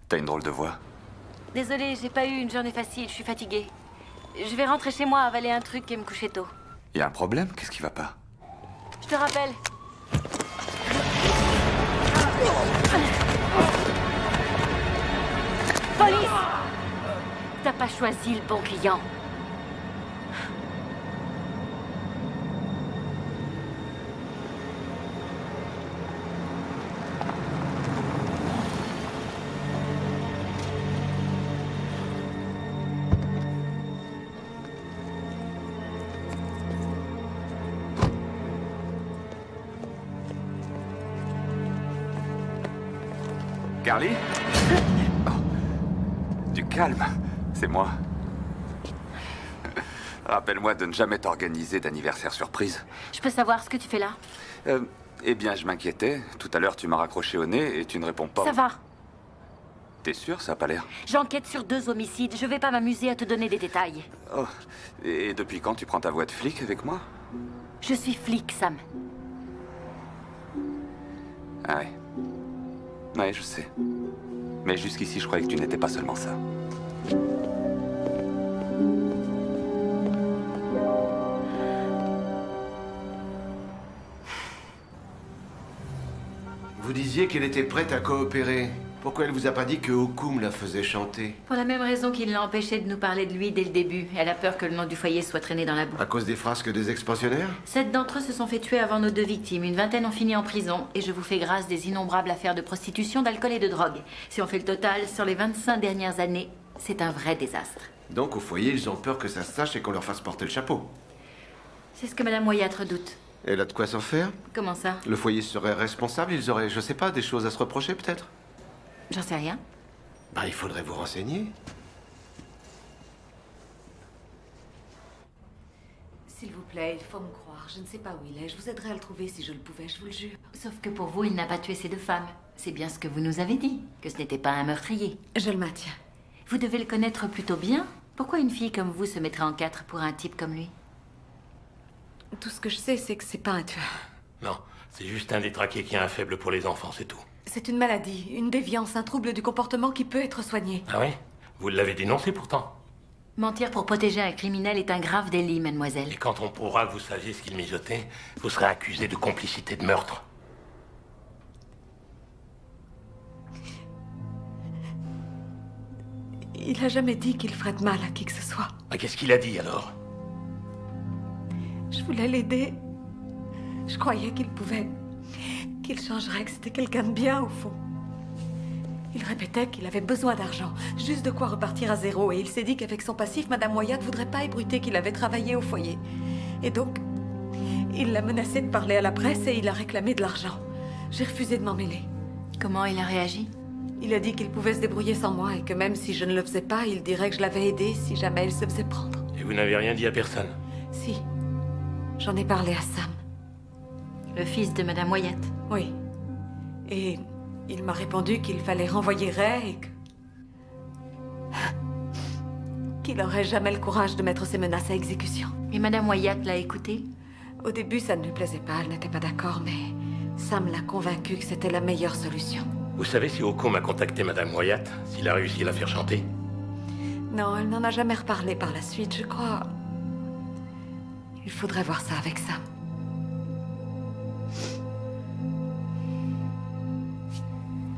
T'as une drôle de voix. Désolée, j'ai pas eu une journée facile, je suis fatiguée. Je vais rentrer chez moi, avaler un truc et me coucher tôt. Y a un problème? Qu'est-ce qui va pas? Je te rappelle. Police! T'as pas choisi le bon client. Carly? Oh. Du calme, c'est moi. Rappelle-moi de ne jamais t'organiser d'anniversaire surprise. Je peux savoir ce que tu fais là? Eh bien, je m'inquiétais. Tout à l'heure, tu m'as raccroché au nez et tu ne réponds pas. Ça va. T'es sûr? Ça a pas l'air. J'enquête sur 2 homicides. Je vais pas m'amuser à te donner des détails. Oh. Et depuis quand tu prends ta voix de flic avec moi? Je suis flic, Sam. Ah ouais. Ouais, je sais. Mais jusqu'ici, je croyais que tu n'étais pas seulement ça. Vous disiez qu'elle était prête à coopérer. Pourquoi elle vous a pas dit que Okoum la faisait chanter? Pour la même raison qu'il l'a empêché de nous parler de lui dès le début. Elle a peur que le nom du foyer soit traîné dans la boue. À cause des frasques des expansionnaires? 7 d'entre eux se sont fait tuer avant nos 2 victimes. Une vingtaine ont fini en prison. Et je vous fais grâce des innombrables affaires de prostitution, d'alcool et de drogue. Si on fait le total, sur les 25 dernières années, c'est un vrai désastre. Donc au foyer, ils ont peur que ça se sache et qu'on leur fasse porter le chapeau. C'est ce que Madame Moyat redoute. Elle a de quoi s'en faire? Comment ça? Le foyer serait responsable, ils auraient, je sais pas, des choses à se reprocher peut-être? J'en sais rien. Bah, il faudrait vous renseigner. S'il vous plaît, il faut me croire. Je ne sais pas où il est. Je vous aiderais à le trouver si je le pouvais, je vous le jure. Sauf que pour vous, il n'a pas tué ces 2 femmes. C'est bien ce que vous nous avez dit, que ce n'était pas un meurtrier. Je le maintiens. Vous devez le connaître plutôt bien. Pourquoi une fille comme vous se mettrait en 4 pour un type comme lui? Tout ce que je sais, c'est que c'est pas un tueur. Non, c'est juste un détraqué qui a un faible pour les enfants, c'est tout. C'est une maladie, une déviance, un trouble du comportement qui peut être soigné. Ah oui? Vous l'avez dénoncé pourtant. Mentir pour protéger un criminel est un grave délit, mademoiselle. Et quand on pourra que vous saviez ce qu'il mijotait, vous serez accusé de complicité de meurtre. Il a jamais dit qu'il ferait de mal à qui que ce soit. Ah, qu'est-ce qu'il a dit alors? Je voulais l'aider. Je croyais qu'il pouvait... qu'il changerait, que c'était quelqu'un de bien au fond. Il répétait qu'il avait besoin d'argent, juste de quoi repartir à zéro, et il s'est dit qu'avec son passif, Madame Wyatt voudrait pas ébruiter qu'il avait travaillé au foyer. Et donc, il l'a menacé de parler à la presse et il a réclamé de l'argent. J'ai refusé de m'en mêler. Comment il a réagi? Il a dit qu'il pouvait se débrouiller sans moi et que même si je ne le faisais pas, il dirait que je l'avais aidé si jamais il se faisait prendre. Et vous n'avez rien dit à personne? Si. J'en ai parlé à Sam. Le fils de Madame Wyatt. Oui. Et il m'a répondu qu'il fallait renvoyer Ray et que... qu'il n'aurait jamais le courage de mettre ses menaces à exécution. Et Madame Wyatt l'a écouté? Au début, ça ne lui plaisait pas, elle n'était pas d'accord, mais Sam l'a convaincu que c'était la meilleure solution. Vous savez si Oko m'a contacté Madame Wyatt, s'il a réussi à la faire chanter? Non, elle n'en a jamais reparlé par la suite, je crois. Il faudrait voir ça avec Sam.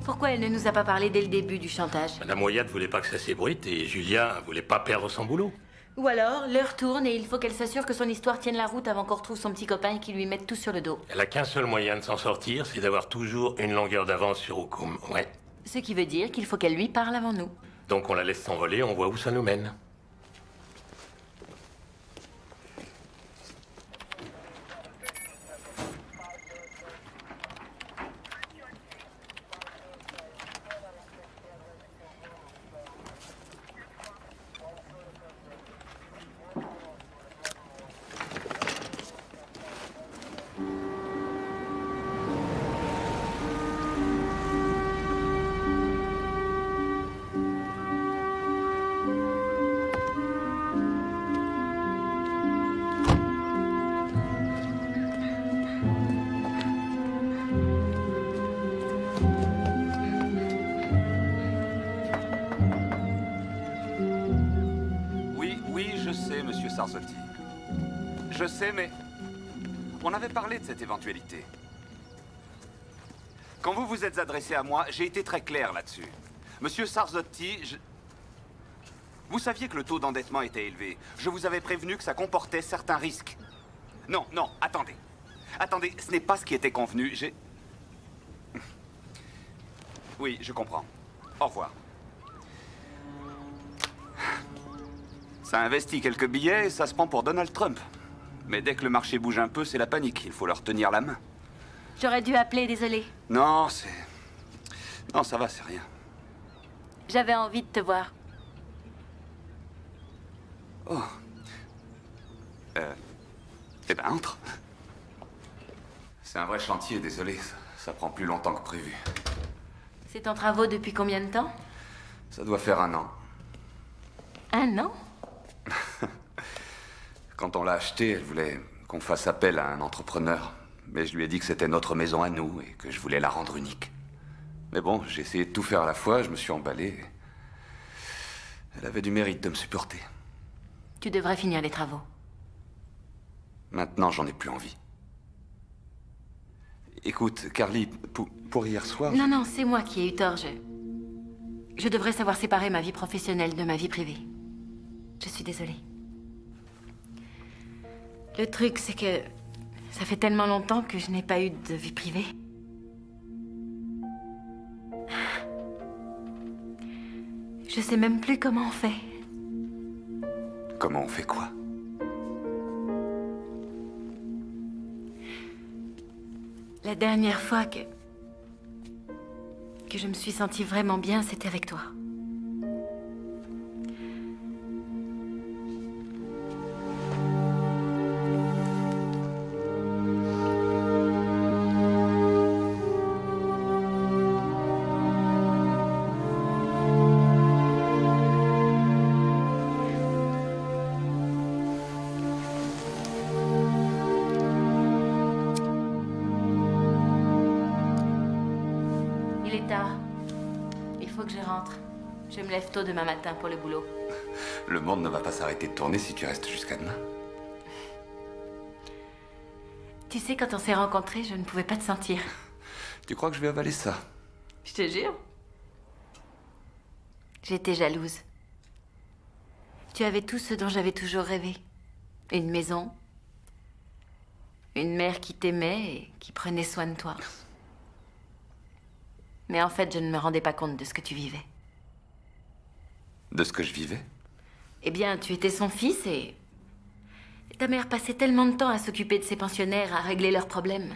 Pourquoi elle ne nous a pas parlé dès le début du chantage? Madame Wyatt voulait pas que ça s'ébruite et Julia voulait pas perdre son boulot. Ou alors, l'heure tourne et il faut qu'elle s'assure que son histoire tienne la route avant qu'on retrouve son petit copain et qu'il lui mette tout sur le dos. Elle a qu'un seul moyen de s'en sortir, c'est d'avoir toujours une longueur d'avance sur Okum, ouais. Ce qui veut dire qu'il faut qu'elle lui parle avant nous. Donc on la laisse s'envoler, on voit où ça nous mène. Sarzotti. Je sais, mais on avait parlé de cette éventualité. Quand vous vous êtes adressé à moi, j'ai été très clair là-dessus. Monsieur Sarzotti, vous saviez que le taux d'endettement était élevé. Je vous avais prévenu que ça comportait certains risques. Non, non, attendez. Attendez, ce n'est pas ce qui était convenu. Oui, je comprends. Au revoir. Ça investit quelques billets et ça se prend pour Donald Trump. Mais dès que le marché bouge un peu, c'est la panique. Il faut leur tenir la main. J'aurais dû appeler, désolé. Non, non, ça va, c'est rien. J'avais envie de te voir. Oh. Eh ben, entre. C'est un vrai chantier, désolé. Ça prend plus longtemps que prévu. C'est en travaux depuis combien de temps? Ça doit faire 1 an. 1 an? Quand on l'a acheté, elle voulait qu'on fasse appel à un entrepreneur. Mais je lui ai dit que c'était notre maison à nous et que je voulais la rendre unique. Mais bon, j'ai essayé de tout faire à la fois, je me suis emballé. Elle avait du mérite de me supporter. Tu devrais finir les travaux. Maintenant, j'en ai plus envie. Écoute, Carly, pour hier soir... Non, non, c'est moi qui ai eu tort. Je devrais savoir séparer ma vie professionnelle de ma vie privée. Je suis désolée. Le truc, c'est que ça fait tellement longtemps que je n'ai pas eu de vie privée. Je sais même plus comment on fait. Comment on fait quoi? La dernière fois que je me suis sentie vraiment bien, c'était avec toi. Il est tard. Il faut que je rentre. Je me lève tôt demain matin pour le boulot. Le monde ne va pas s'arrêter de tourner si tu restes jusqu'à demain. Tu sais, quand on s'est rencontrés, je ne pouvais pas te sentir. Tu crois que je vais avaler ça? Je te jure. J'étais jalouse. Tu avais tout ce dont j'avais toujours rêvé. Une maison. Une mère qui t'aimait et qui prenait soin de toi. Mais en fait, je ne me rendais pas compte de ce que tu vivais. De ce que je vivais? Eh bien, tu étais son fils et ta mère passait tellement de temps à s'occuper de ses pensionnaires, à régler leurs problèmes.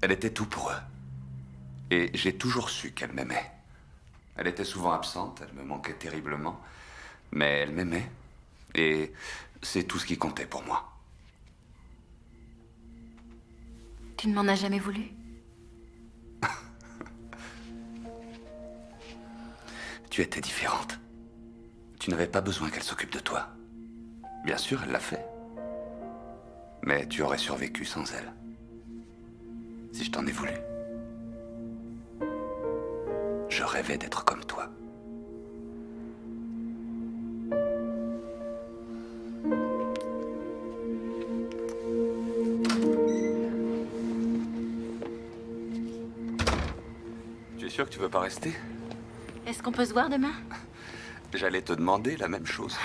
Elle était tout pour eux. Et j'ai toujours su qu'elle m'aimait. Elle était souvent absente, elle me manquait terriblement. Mais elle m'aimait. Et c'est tout ce qui comptait pour moi. Tu ne m'en as jamais voulu? Tu étais différente. Tu n'avais pas besoin qu'elle s'occupe de toi. Bien sûr, elle l'a fait. Mais tu aurais survécu sans elle. Si je t'en ai voulu. Je rêvais d'être comme toi. Tu es sûr que tu veux pas rester? Est-ce qu'on peut se voir demain? J'allais te demander la même chose.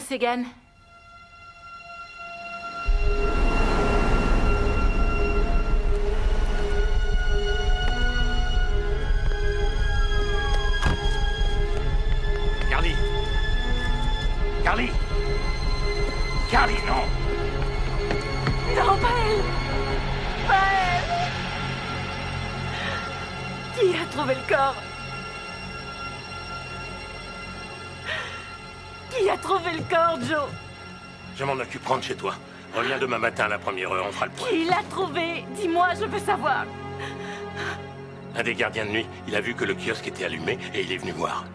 Segan. Carly! Carly! Carly, non! Non, pas elle! Pas elle! Qui a trouvé le corps? Qui a trouvé le corps, Joe? Je m'en occupe, rentre chez toi. Reviens demain matin à la première heure, on fera le point. Qui l'a trouvé? Dis-moi, je veux savoir. Un des gardiens de nuit, il a vu que le kiosque était allumé et il est venu voir.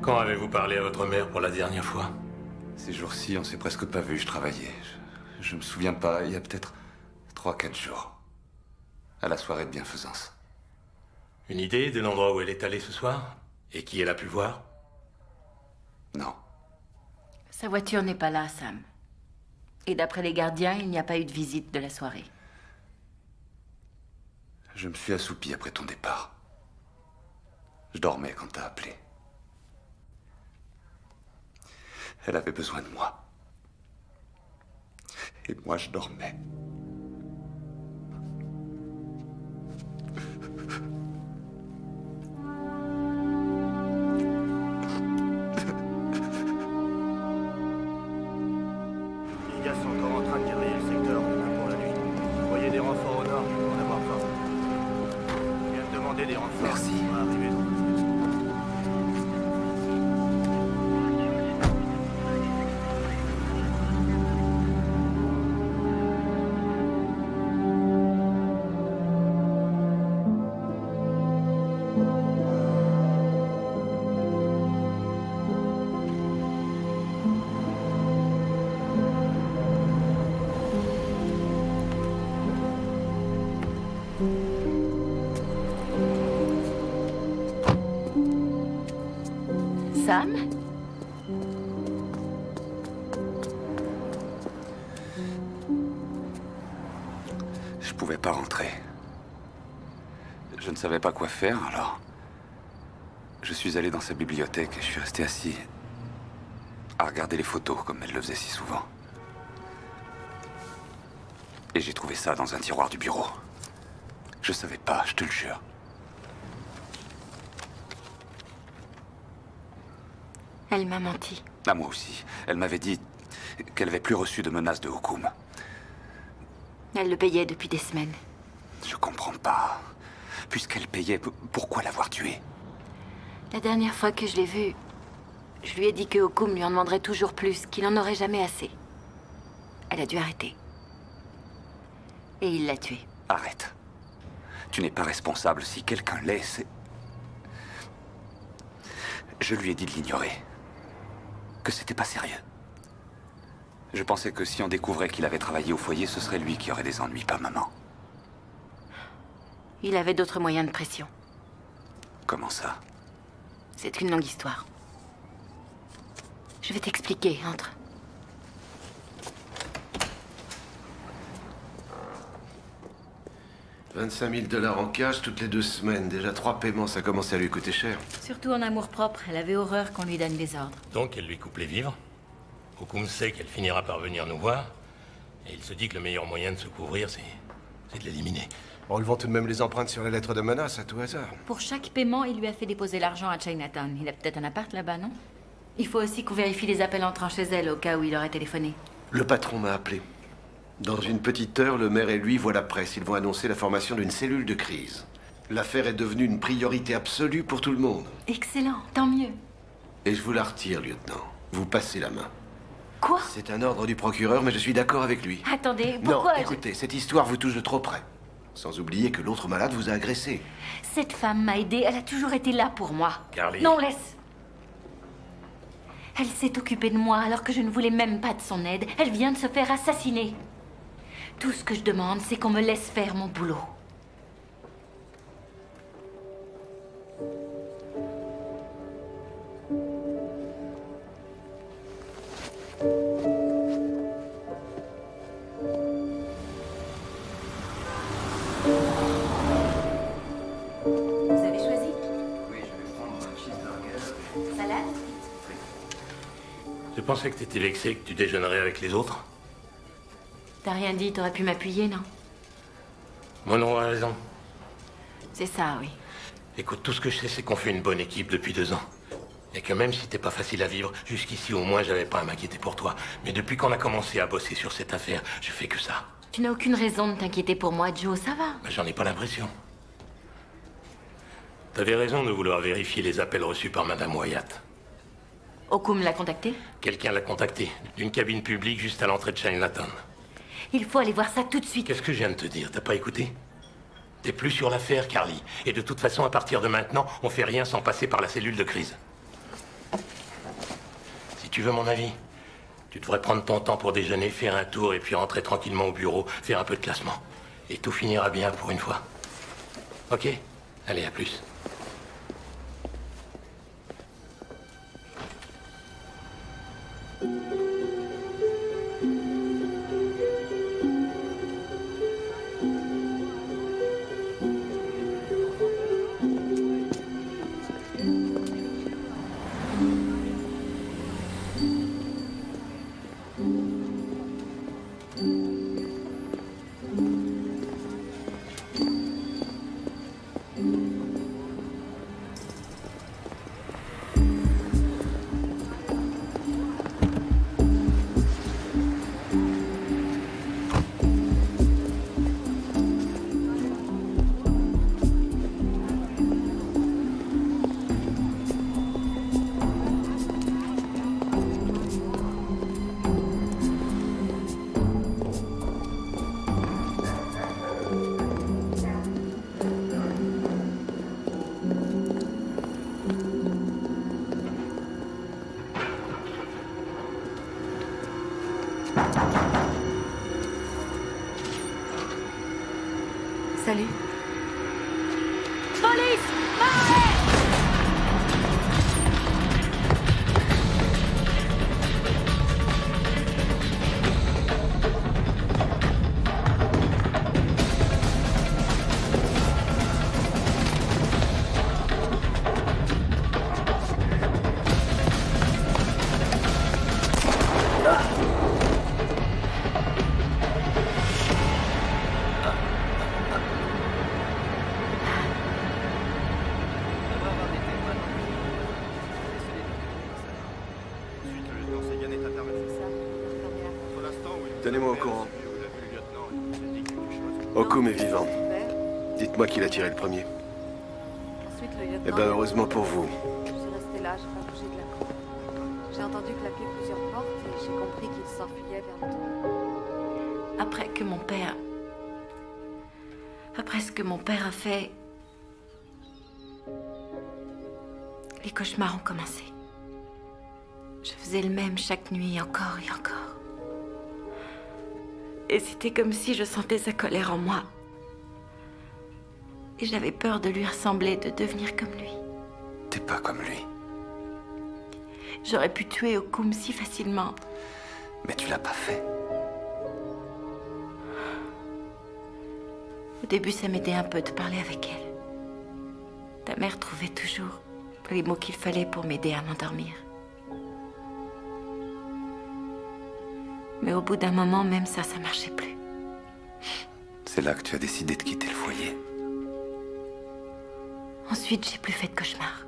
Quand avez-vous parlé à votre mère pour la dernière fois? Ces jours-ci, on s'est presque pas vus, je travaillais. Je me souviens pas, il y a peut-être 3-4 jours. À la soirée de bienfaisance. Une idée de l'endroit où elle est allée ce soir? Et qui elle a pu voir? Non. Sa voiture n'est pas là, Sam. Et d'après les gardiens, il n'y a pas eu de visite de la soirée. Je me suis assoupi après ton départ. Je dormais quand t'as appelé. Elle avait besoin de moi. Et moi, je dormais. Les gars sont encore en train de quadriller le secteur, pour la nuit. Vous voyez des renforts au nord, on en avoir besoin. Je viens de demander des renforts. Merci. On va arriver donc. Sam? Je pouvais pas rentrer. Je ne savais pas quoi faire, alors... Je suis allé dans sa bibliothèque et je suis resté assis à regarder les photos comme elle le faisait si souvent. Et j'ai trouvé ça dans un tiroir du bureau. Je savais pas, je te le jure. Elle m'a menti. À moi aussi. Elle m'avait dit qu'elle avait plus reçu de menaces de Hukum. Elle le payait depuis des semaines. Je comprends pas. Puisqu'elle payait, pourquoi l'avoir tué? La dernière fois que je l'ai vue, je lui ai dit que Hukum lui en demanderait toujours plus, qu'il n'en aurait jamais assez. Elle a dû arrêter. Et il l'a tuée. Arrête. Tu n'es pas responsable. Si quelqu'un l'est, c'est... Je lui ai dit de l'ignorer. Que c'était pas sérieux. Je pensais que si on découvrait qu'il avait travaillé au foyer, ce serait lui qui aurait des ennuis, pas maman. Il avait d'autres moyens de pression. Comment ça? C'est une longue histoire. Je vais t'expliquer, entre. $25 000 en cash toutes les 2 semaines. Déjà 3 paiements, ça commence à lui coûter cher. Surtout en amour-propre, elle avait horreur qu'on lui donne des ordres. Donc elle lui coupe les vivres. Hukum sait qu'elle finira par venir nous voir. Et il se dit que le meilleur moyen de se couvrir, c'est de l'éliminer. Relevons tout de même les empreintes sur les lettres de menace à tout hasard. Pour chaque paiement, il lui a fait déposer l'argent à Chinatown. Il a peut-être un appart là-bas, non? Il faut aussi qu'on vérifie les appels entrant chez elle, au cas où il aurait téléphoné. Le patron m'a appelé. Dans une petite heure, le maire et lui voient la presse. Ils vont annoncer la formation d'une cellule de crise. L'affaire est devenue une priorité absolue pour tout le monde. Excellent, tant mieux. Et je vous la retire, lieutenant. Vous passez la main. Quoi? C'est un ordre du procureur, mais je suis d'accord avec lui. Attendez, pourquoi Non, écoutez, cette histoire vous touche de trop près. Sans oublier que l'autre malade vous a agressé. Cette femme m'a aidée, elle a toujours été là pour moi. Carly. Non, laisse. Elle s'est occupée de moi alors que je ne voulais même pas de son aide. Elle vient de se faire assassiner. Tout ce que je demande, c'est qu'on me laisse faire mon boulot. Vous avez choisi? Oui, je vais prendre un cheeseburger. Salade? Je pensais que t'étais vexé que tu déjeunerais avec les autres. T'as rien dit, t'aurais pu m'appuyer, non? Monroe a raison. C'est ça, oui. Écoute, tout ce que je sais, c'est qu'on fait une bonne équipe depuis 2 ans. Et que même si t'es pas facile à vivre, jusqu'ici au moins j'avais pas à m'inquiéter pour toi. Mais depuis qu'on a commencé à bosser sur cette affaire, je fais que ça. Tu n'as aucune raison de t'inquiéter pour moi, Joe, ça va. Ben, j'en ai pas l'impression. T'avais raison de vouloir vérifier les appels reçus par Madame Wyatt. Hukum l'a contacté? Quelqu'un l'a contacté, d'une cabine publique juste à l'entrée de Chinatown. Il faut aller voir ça tout de suite. Qu'est-ce que je viens de te dire? T'as pas écouté? T'es plus sur l'affaire, Carly. Et de toute façon, à partir de maintenant, on fait rien sans passer par la cellule de crise. Si tu veux mon avis, tu devrais prendre ton temps pour déjeuner, faire un tour et puis rentrer tranquillement au bureau, faire un peu de classement. Et tout finira bien pour une fois. Ok? Allez, à plus. Salut. lieutenant Sagan est intervenu. Entre l'instant où il Tenez-moi au courant. où l'a vu le lieutenant, il s'est dit quelque chose. Okum est vivant. Dites-moi qui l'a tiré le premier. Ensuite, le lieutenant... Eh ben, heureusement pour vous. Je suis restée là, j'ai pas bougé de la cour. J'ai entendu claquer plusieurs portes et j'ai compris qu'il s'enfuyait vers le tour. Après que mon père... Après ce que mon père a fait... Les cauchemars ont commencé. Je faisais le même chaque nuit, encore et encore. Et c'était comme si je sentais sa colère en moi. Et j'avais peur de lui ressembler, de devenir comme lui. T'es pas comme lui. J'aurais pu tuer Okum si facilement. Mais tu l'as pas fait. Au début, ça m'aidait un peu de parler avec elle. Ta mère trouvait toujours les mots qu'il fallait pour m'aider à m'endormir. Mais au bout d'un moment, même ça marchait plus. C'est là que tu as décidé de quitter le foyer. Ensuite, j'ai plus fait de cauchemars.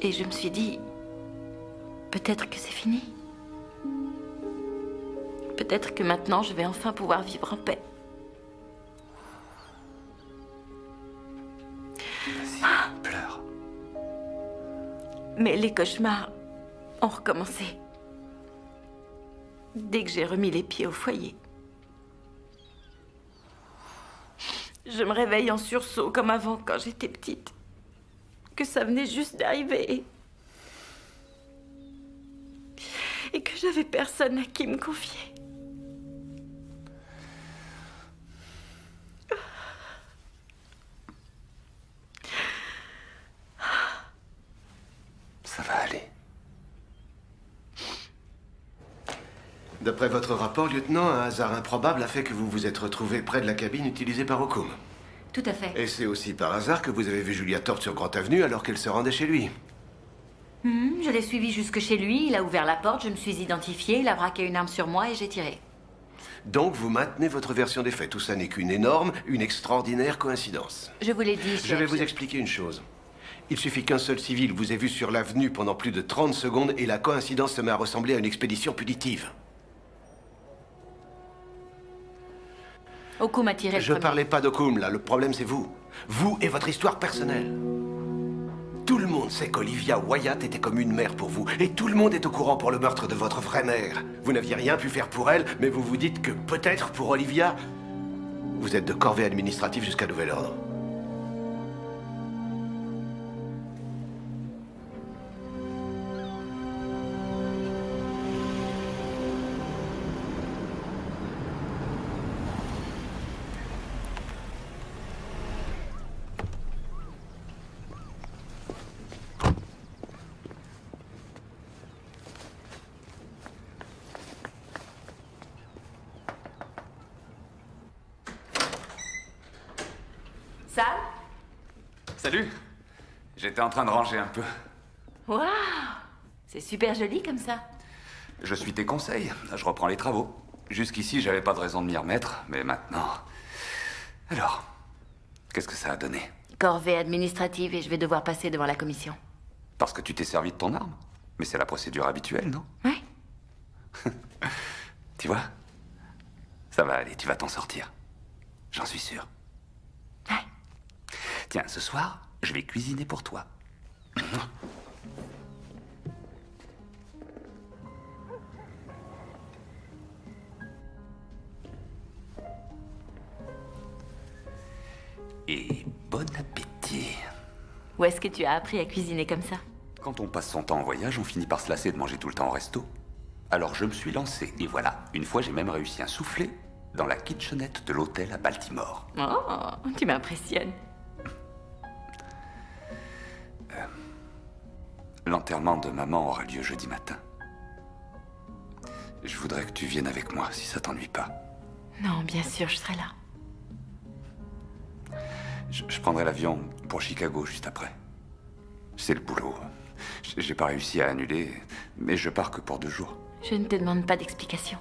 Et je me suis dit, peut-être que c'est fini. Peut-être que maintenant, je vais enfin pouvoir vivre en paix. Vas-y, pleure. Mais les cauchemars ont recommencé. Dès que j'ai remis les pieds au foyer. Je me réveille en sursaut comme avant quand j'étais petite. Que ça venait juste d'arriver. Et que j'avais personne à qui me confier. Ça va aller. D'après votre rapport, lieutenant, un hasard improbable a fait que vous vous êtes retrouvé près de la cabine utilisée par Okum. Tout à fait. Et c'est aussi par hasard que vous avez vu Julia Thorpe sur Grant Avenue alors qu'elle se rendait chez lui. Je l'ai suivi jusque chez lui, il a ouvert la porte, je me suis identifiée, il a braqué une arme sur moi et j'ai tiré. Donc vous maintenez votre version des faits. Tout ça n'est qu'une énorme, une extraordinaire coïncidence. Je vous l'ai dit, Je vais vous expliquer une chose. Il suffit qu'un seul civil vous ait vu sur l'avenue pendant plus de 30 secondes et la coïncidence se met à ressembler à une expédition punitive. Okum a tiré le Je premier. parlais pas d'Okum, là. Le problème, c'est vous. Vous et votre histoire personnelle. Tout le monde sait qu'Olivia Wyatt était comme une mère pour vous. Et tout le monde est au courant pour le meurtre de votre vraie mère. Vous n'aviez rien pu faire pour elle, mais vous vous dites que peut-être pour Olivia, vous êtes de corvée administrative jusqu'à nouvel ordre. Sal? Salut. J'étais en train de ranger un peu. Waouh! C'est super joli comme ça. Je suis tes conseils. Je reprends les travaux. Jusqu'ici, j'avais pas de raison de m'y remettre, mais maintenant... Alors, qu'est-ce que ça a donné? Corvée administrative et je vais devoir passer devant la commission. Parce que tu t'es servi de ton arme? Mais c'est la procédure habituelle, non? Oui. Tu vois? Ça va aller, tu vas t'en sortir. J'en suis sûr. Ouais. Tiens, ce soir, je vais cuisiner pour toi. Et bon appétit. Où est-ce que tu as appris à cuisiner comme ça? Quand on passe son temps en voyage, on finit par se lasser de manger tout le temps au resto. Alors je me suis lancé, et voilà, une fois j'ai même réussi un soufflé dans la kitchenette de l'hôtel à Baltimore. Oh, tu m'impressionnes. L'enterrement de maman aura lieu jeudi matin. Je voudrais que tu viennes avec moi, si ça t'ennuie pas. Non, bien sûr, je serai là. Je prendrai l'avion pour Chicago juste après. C'est le boulot. J'ai pas réussi à annuler, mais je pars que pour 2 jours. Je ne te demande pas d'explication.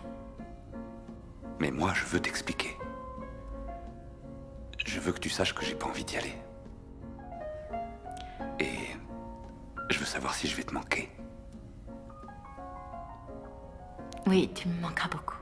Mais moi, je veux t'expliquer. Je veux que tu saches que j'ai pas envie d'y aller. Et je veux savoir si je vais te manquer. Oui, tu me manqueras beaucoup.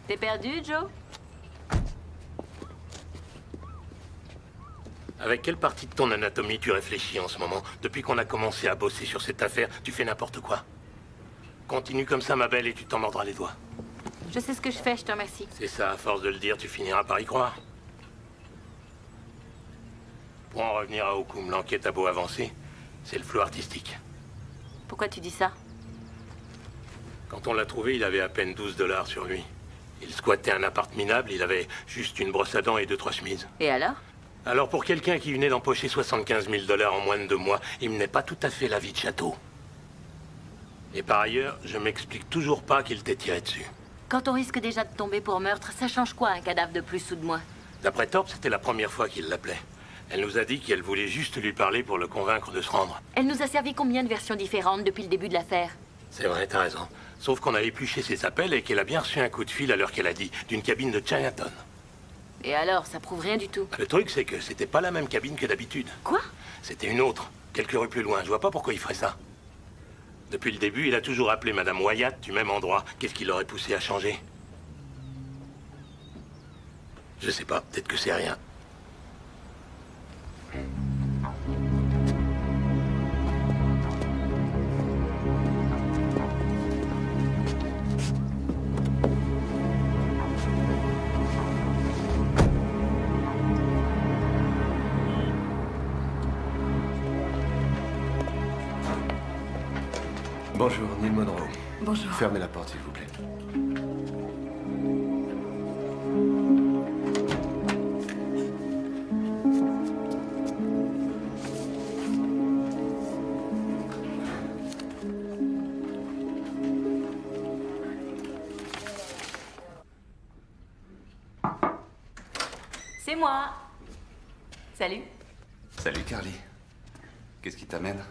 T'es perdu, Joe? Avec quelle partie de ton anatomie tu réfléchis en ce moment? Depuis qu'on a commencé à bosser sur cette affaire, tu fais n'importe quoi. Continue comme ça, ma belle, et tu t'en mordras les doigts. Je sais ce que je fais, je te remercie. C'est ça, à force de le dire, tu finiras par y croire. Pour en revenir à Okoum, l'enquête a beau avancer, c'est le flou artistique. Pourquoi tu dis ça? Quand on l'a trouvé, il avait à peine 12 $ sur lui. Il squattait un appart minable, il avait juste une brosse à dents et 2-3 chemises. Et alors? Alors pour quelqu'un qui venait d'empocher 75 000 $ en moins de 2 mois, il menait pas tout à fait la vie de château. Et par ailleurs, je m'explique toujours pas qu'il t'ait tiré dessus. Quand on risque déjà de tomber pour meurtre, ça change quoi un cadavre de plus ou de moins? D'après Thorpe, c'était la première fois qu'il l'appelait. Elle nous a dit qu'elle voulait juste lui parler pour le convaincre de se rendre. Elle nous a servi combien de versions différentes depuis le début de l'affaire? C'est vrai, t'as raison. Sauf qu'on a épluché ses appels et qu'elle a bien reçu un coup de fil à l'heure qu'elle a dit, d'une cabine de Chinatown. Et alors, ça prouve rien du tout. Le truc, c'est que c'était pas la même cabine que d'habitude. Quoi? C'était une autre, quelques rues plus loin. Je vois pas pourquoi il ferait ça. Depuis le début, il a toujours appelé Madame Wyatt du même endroit. Qu'est-ce qui l'aurait poussé à changer? Je sais pas, peut-être que c'est rien. Bonjour, Neil Monroe. Bonjour. Fermez la porte, s'il vous plaît. C'est moi. Salut. Salut, Carly. Qu'est-ce qui t'amène?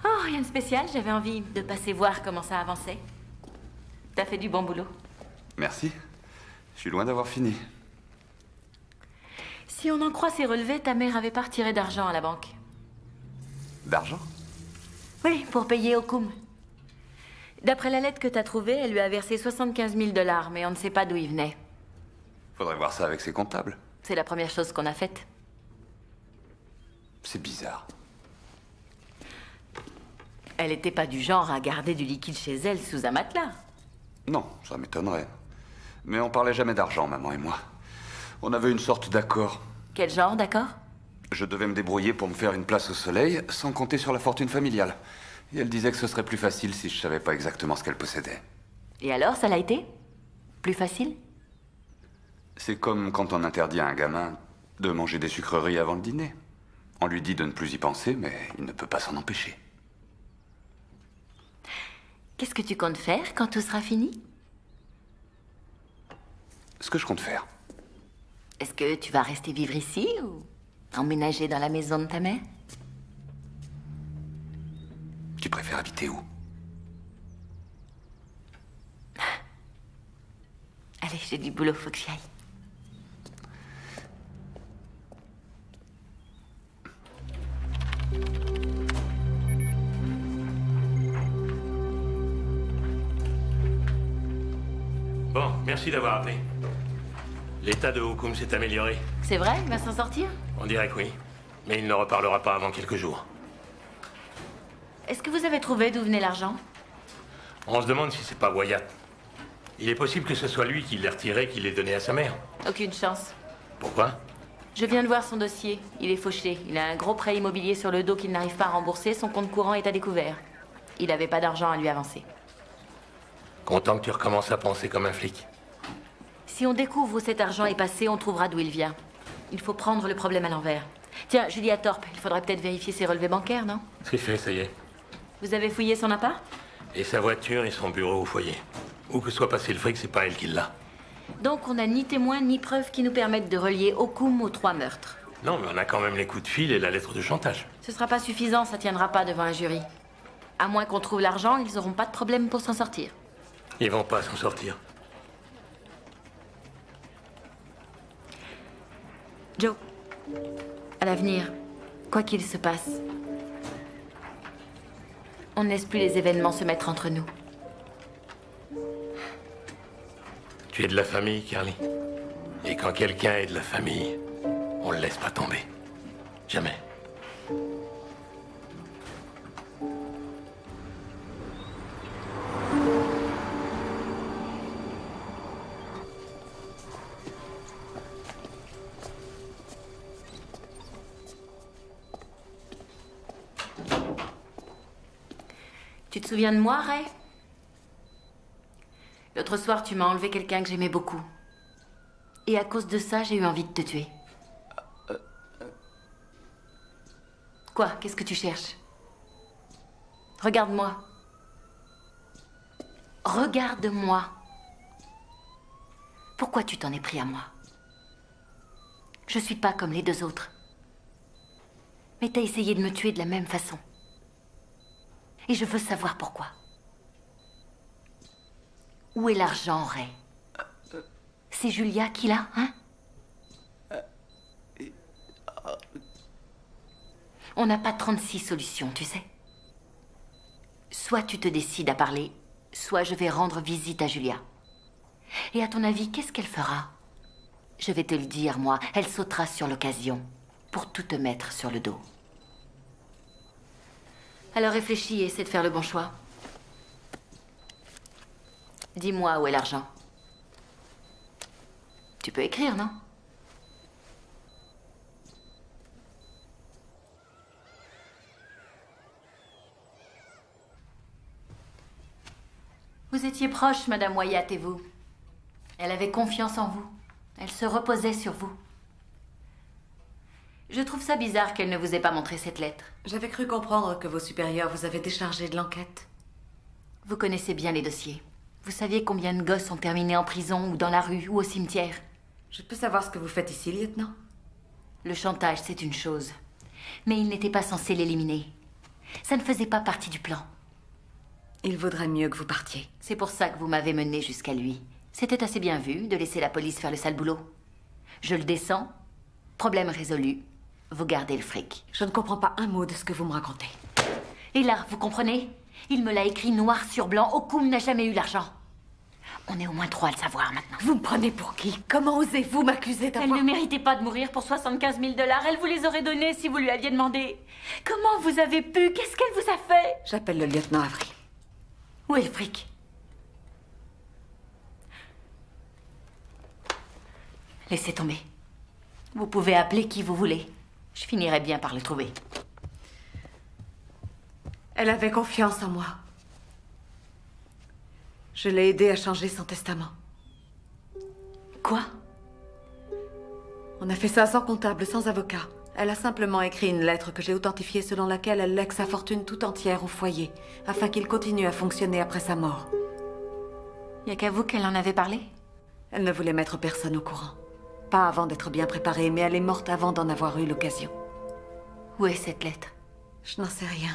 Oh, rien de spécial, j'avais envie de passer voir comment ça avançait. T'as fait du bon boulot. Merci. Je suis loin d'avoir fini. Si on en croit ses relevés, ta mère avait pas retiré d'argent à la banque. D'argent? Oui, pour payer Okoum. D'après la lettre que t'as trouvée, elle lui a versé 75 000 $, mais on ne sait pas d'où il venait. Faudrait voir ça avec ses comptables. C'est la première chose qu'on a faite. C'est bizarre. Elle était pas du genre à garder du liquide chez elle sous un matelas. Non, ça m'étonnerait. Mais on parlait jamais d'argent, maman et moi. On avait une sorte d'accord. Quel genre, d'accord? Je devais me débrouiller pour me faire une place au soleil, sans compter sur la fortune familiale. Et elle disait que ce serait plus facile si je savais pas exactement ce qu'elle possédait. Et alors, ça l'a été? Plus facile? C'est comme quand on interdit à un gamin de manger des sucreries avant le dîner. On lui dit de ne plus y penser, mais il ne peut pas s'en empêcher. Qu'est-ce que tu comptes faire quand tout sera fini? Ce que je compte faire. Est-ce que tu vas rester vivre ici ou emménager dans la maison de ta mère? Tu préfères habiter où? Allez, j'ai du boulot, faut que j'y aille. Bon, merci d'avoir appelé. L'état de Okoum s'est amélioré. C'est vrai? Il va s'en sortir? On dirait que oui. Mais il ne reparlera pas avant quelques jours. Est-ce que vous avez trouvé d'où venait l'argent? On se demande si c'est pas Wyatt. Il est possible que ce soit lui qui l'ait retiré, qui l'ait donné à sa mère. Aucune chance. Pourquoi? Je viens de voir son dossier. Il est fauché. Il a un gros prêt immobilier sur le dos qu'il n'arrive pas à rembourser. Son compte courant est à découvert. Il n'avait pas d'argent à lui avancer. Content que tu recommences à penser comme un flic. Si on découvre où cet argent est passé, on trouvera d'où il vient. Il faut prendre le problème à l'envers. Tiens, je dis à Thorpe, il faudrait peut-être vérifier ses relevés bancaires, non? C'est fait, ça y est. Vous avez fouillé son appart? Et sa voiture et son bureau au foyer. Où que soit passé le fric, c'est pas elle qui l'a. Donc on n'a ni témoins ni preuves qui nous permettent de relier Okoum aux 3 meurtres. Non, mais on a quand même les coups de fil et la lettre de chantage. Ce sera pas suffisant, ça tiendra pas devant un jury. À moins qu'on trouve l'argent, ils n'auront pas de problème pour s'en sortir. Ils vont pas s'en sortir. Joe, à l'avenir, quoi qu'il se passe, on ne laisse plus les événements se mettre entre nous. Tu es de la famille, Carly. Et quand quelqu'un est de la famille, on le laisse pas tomber. Jamais. Tu te souviens de moi, Ray? L'autre soir, tu m'as enlevé quelqu'un que j'aimais beaucoup. Et à cause de ça, j'ai eu envie de te tuer. Quoi? Qu'est-ce que tu cherches? Regarde-moi. Regarde-moi. Pourquoi tu t'en es pris à moi? Je suis pas comme les deux autres. Mais t'as essayé de me tuer de la même façon. Et je veux savoir pourquoi. Où est l'argent, Ray? C'est Julia qui l'a, hein? On n'a pas 36 solutions, tu sais. Soit tu te décides à parler, soit je vais rendre visite à Julia. Et à ton avis, qu'est-ce qu'elle fera? Je vais te le dire, moi. Elle sautera sur l'occasion pour tout te mettre sur le dos. Alors réfléchis et essaie de faire le bon choix. Dis-moi où est l'argent. Tu peux écrire, non? Vous étiez proches, Madame Wyatt et vous. Elle avait confiance en vous. Elle se reposait sur vous. Je trouve ça bizarre qu'elle ne vous ait pas montré cette lettre. J'avais cru comprendre que vos supérieurs vous avaient déchargé de l'enquête. Vous connaissez bien les dossiers. Vous saviez combien de gosses ont terminé en prison ou dans la rue ou au cimetière. Je peux savoir ce que vous faites ici, lieutenant? Le chantage, c'est une chose. Mais il n'était pas censé l'éliminer. Ça ne faisait pas partie du plan. Il vaudrait mieux que vous partiez. C'est pour ça que vous m'avez mené jusqu'à lui. C'était assez bien vu de laisser la police faire le sale boulot. Je le descends. Problème résolu. Vous gardez le fric. Je ne comprends pas un mot de ce que vous me racontez. Et là, vous comprenez? Il me l'a écrit noir sur blanc. Okoum n'a jamais eu l'argent. On est au moins 3 à le savoir maintenant. Vous me prenez pour qui? Comment osez-vous m'accuser d'avoir... Elle ne méritait pas de mourir pour 75 000 $. Elle vous les aurait donnés si vous lui aviez demandé. Comment vous avez pu? Qu'est-ce qu'elle vous a fait? J'appelle le lieutenant Avery. Où est le fric? Laissez tomber. Vous pouvez appeler qui vous voulez. Je finirai bien par le trouver. Elle avait confiance en moi. Je l'ai aidée à changer son testament. Quoi? On a fait ça sans comptable, sans avocat. Elle a simplement écrit une lettre que j'ai authentifiée selon laquelle elle lègue sa fortune tout entière au foyer, afin qu'il continue à fonctionner après sa mort. Y a qu'à vous qu'elle en avait parlé? Elle ne voulait mettre personne au courant. Pas avant d'être bien préparée, mais elle est morte avant d'en avoir eu l'occasion. Où est cette lettre? Je n'en sais rien.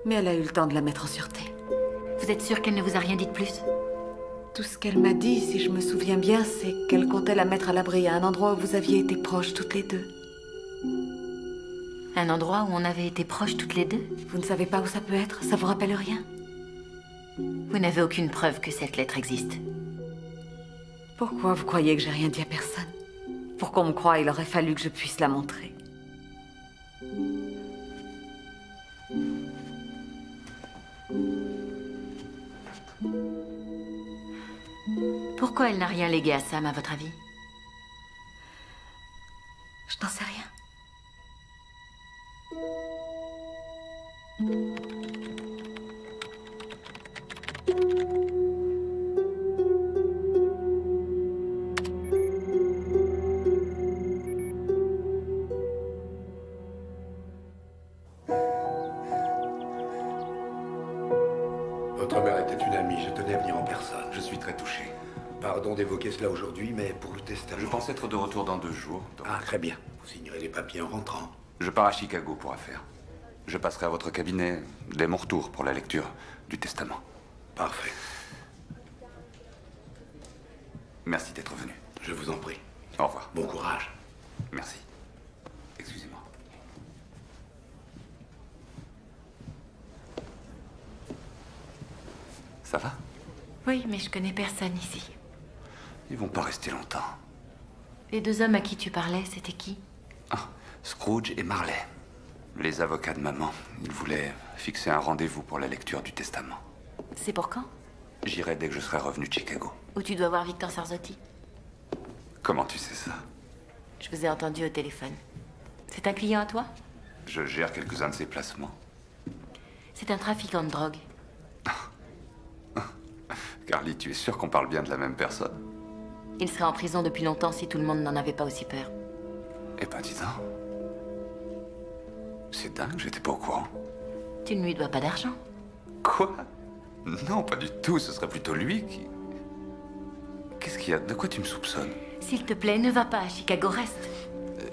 Mais elle a eu le temps de la mettre en sûreté. Vous êtes sûr qu'elle ne vous a rien dit de plus? Tout ce qu'elle m'a dit, si je me souviens bien, c'est qu'elle comptait la mettre à l'abri à un endroit où vous aviez été proches toutes les deux. Un endroit où on avait été proches toutes les deux? Vous ne savez pas où ça peut être? Ça vous rappelle rien? Vous n'avez aucune preuve que cette lettre existe. Pourquoi vous croyez que j'ai rien dit à personne? Pour qu'on me croie, il aurait fallu que je puisse la montrer. Pourquoi elle n'a rien légué à Sam, à votre avis? Je n'en sais rien. Votre mère était une amie, je tenais à venir en personne. Je suis très touché. Pardon d'évoquer cela aujourd'hui, mais pour le testament... Je pense être de retour dans 2 jours. donc- Ah, très bien. Vous signerez les papiers en rentrant. Je pars à Chicago pour affaires. Je passerai à votre cabinet dès mon retour pour la lecture du testament. Parfait. Merci d'être venu. Je vous en prie. Au revoir. Bon courage. Merci. Excusez-moi. Ça va? Oui, mais je connais personne ici. Ils vont pas rester longtemps. Les deux hommes à qui tu parlais, c'était qui? Ah, Scrooge et Marley. Les avocats de maman. Ils voulaient fixer un rendez-vous pour la lecture du testament. C'est pour quand? J'irai dès que je serai revenu de Chicago. Où tu dois voir Victor Sarzotti. Comment tu sais ça? Je vous ai entendu au téléphone. C'est un client à toi? Je gère quelques-uns de ses placements. C'est un trafiquant de drogue. Carly, tu es sûre qu'on parle bien de la même personne? Il serait en prison depuis longtemps si tout le monde n'en avait pas aussi peur. Eh ben, dis donc. C'est dingue, j'étais pas au courant. Tu ne lui dois pas d'argent. Quoi? Non, pas du tout, ce serait plutôt lui qui... Qu'est-ce qu'il y a? De quoi tu me soupçonnes? S'il te plaît, ne va pas à Chicago, reste.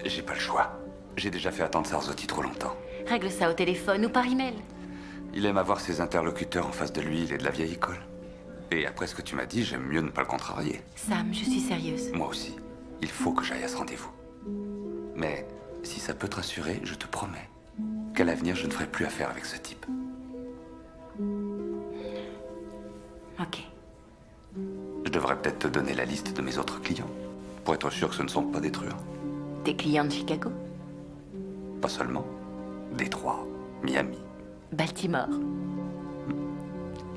J'ai pas le choix. J'ai déjà fait attendre Sarzotti trop longtemps. Règle ça au téléphone ou par email. Il aime avoir ses interlocuteurs en face de lui, il est de la vieille école. Et après ce que tu m'as dit, j'aime mieux ne pas le contrarier. Sam, je suis sérieuse. Moi aussi. Il faut que j'aille à ce rendez-vous. Mais si ça peut te rassurer, je te promets qu'à l'avenir, je ne ferai plus affaire avec ce type. Ok. Je devrais peut-être te donner la liste de mes autres clients, pour être sûr que ce ne sont pas des truands. Tes clients de Chicago? Pas seulement. Détroit, Miami. Baltimore.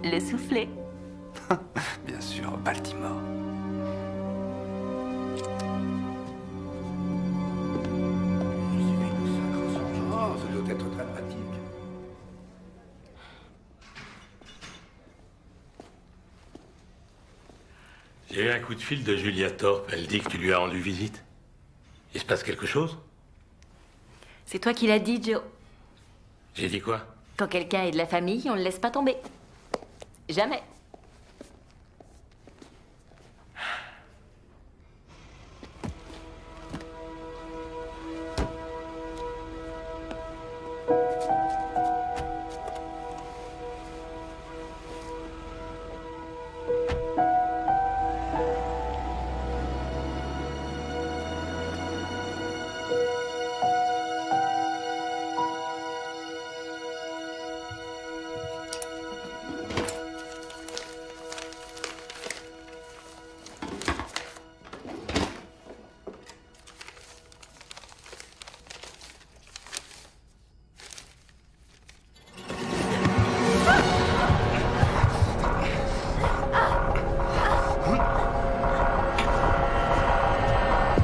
Le soufflet. Bien sûr, Baltimore. Oh, ça doit être très pratique. J'ai eu un coup de fil de Julia Thorpe. Elle dit que tu lui as rendu visite. Il se passe quelque chose? C'est toi qui l'as dit, Joe. J'ai dit quoi? Quand quelqu'un est de la famille, on le laisse pas tomber. Jamais.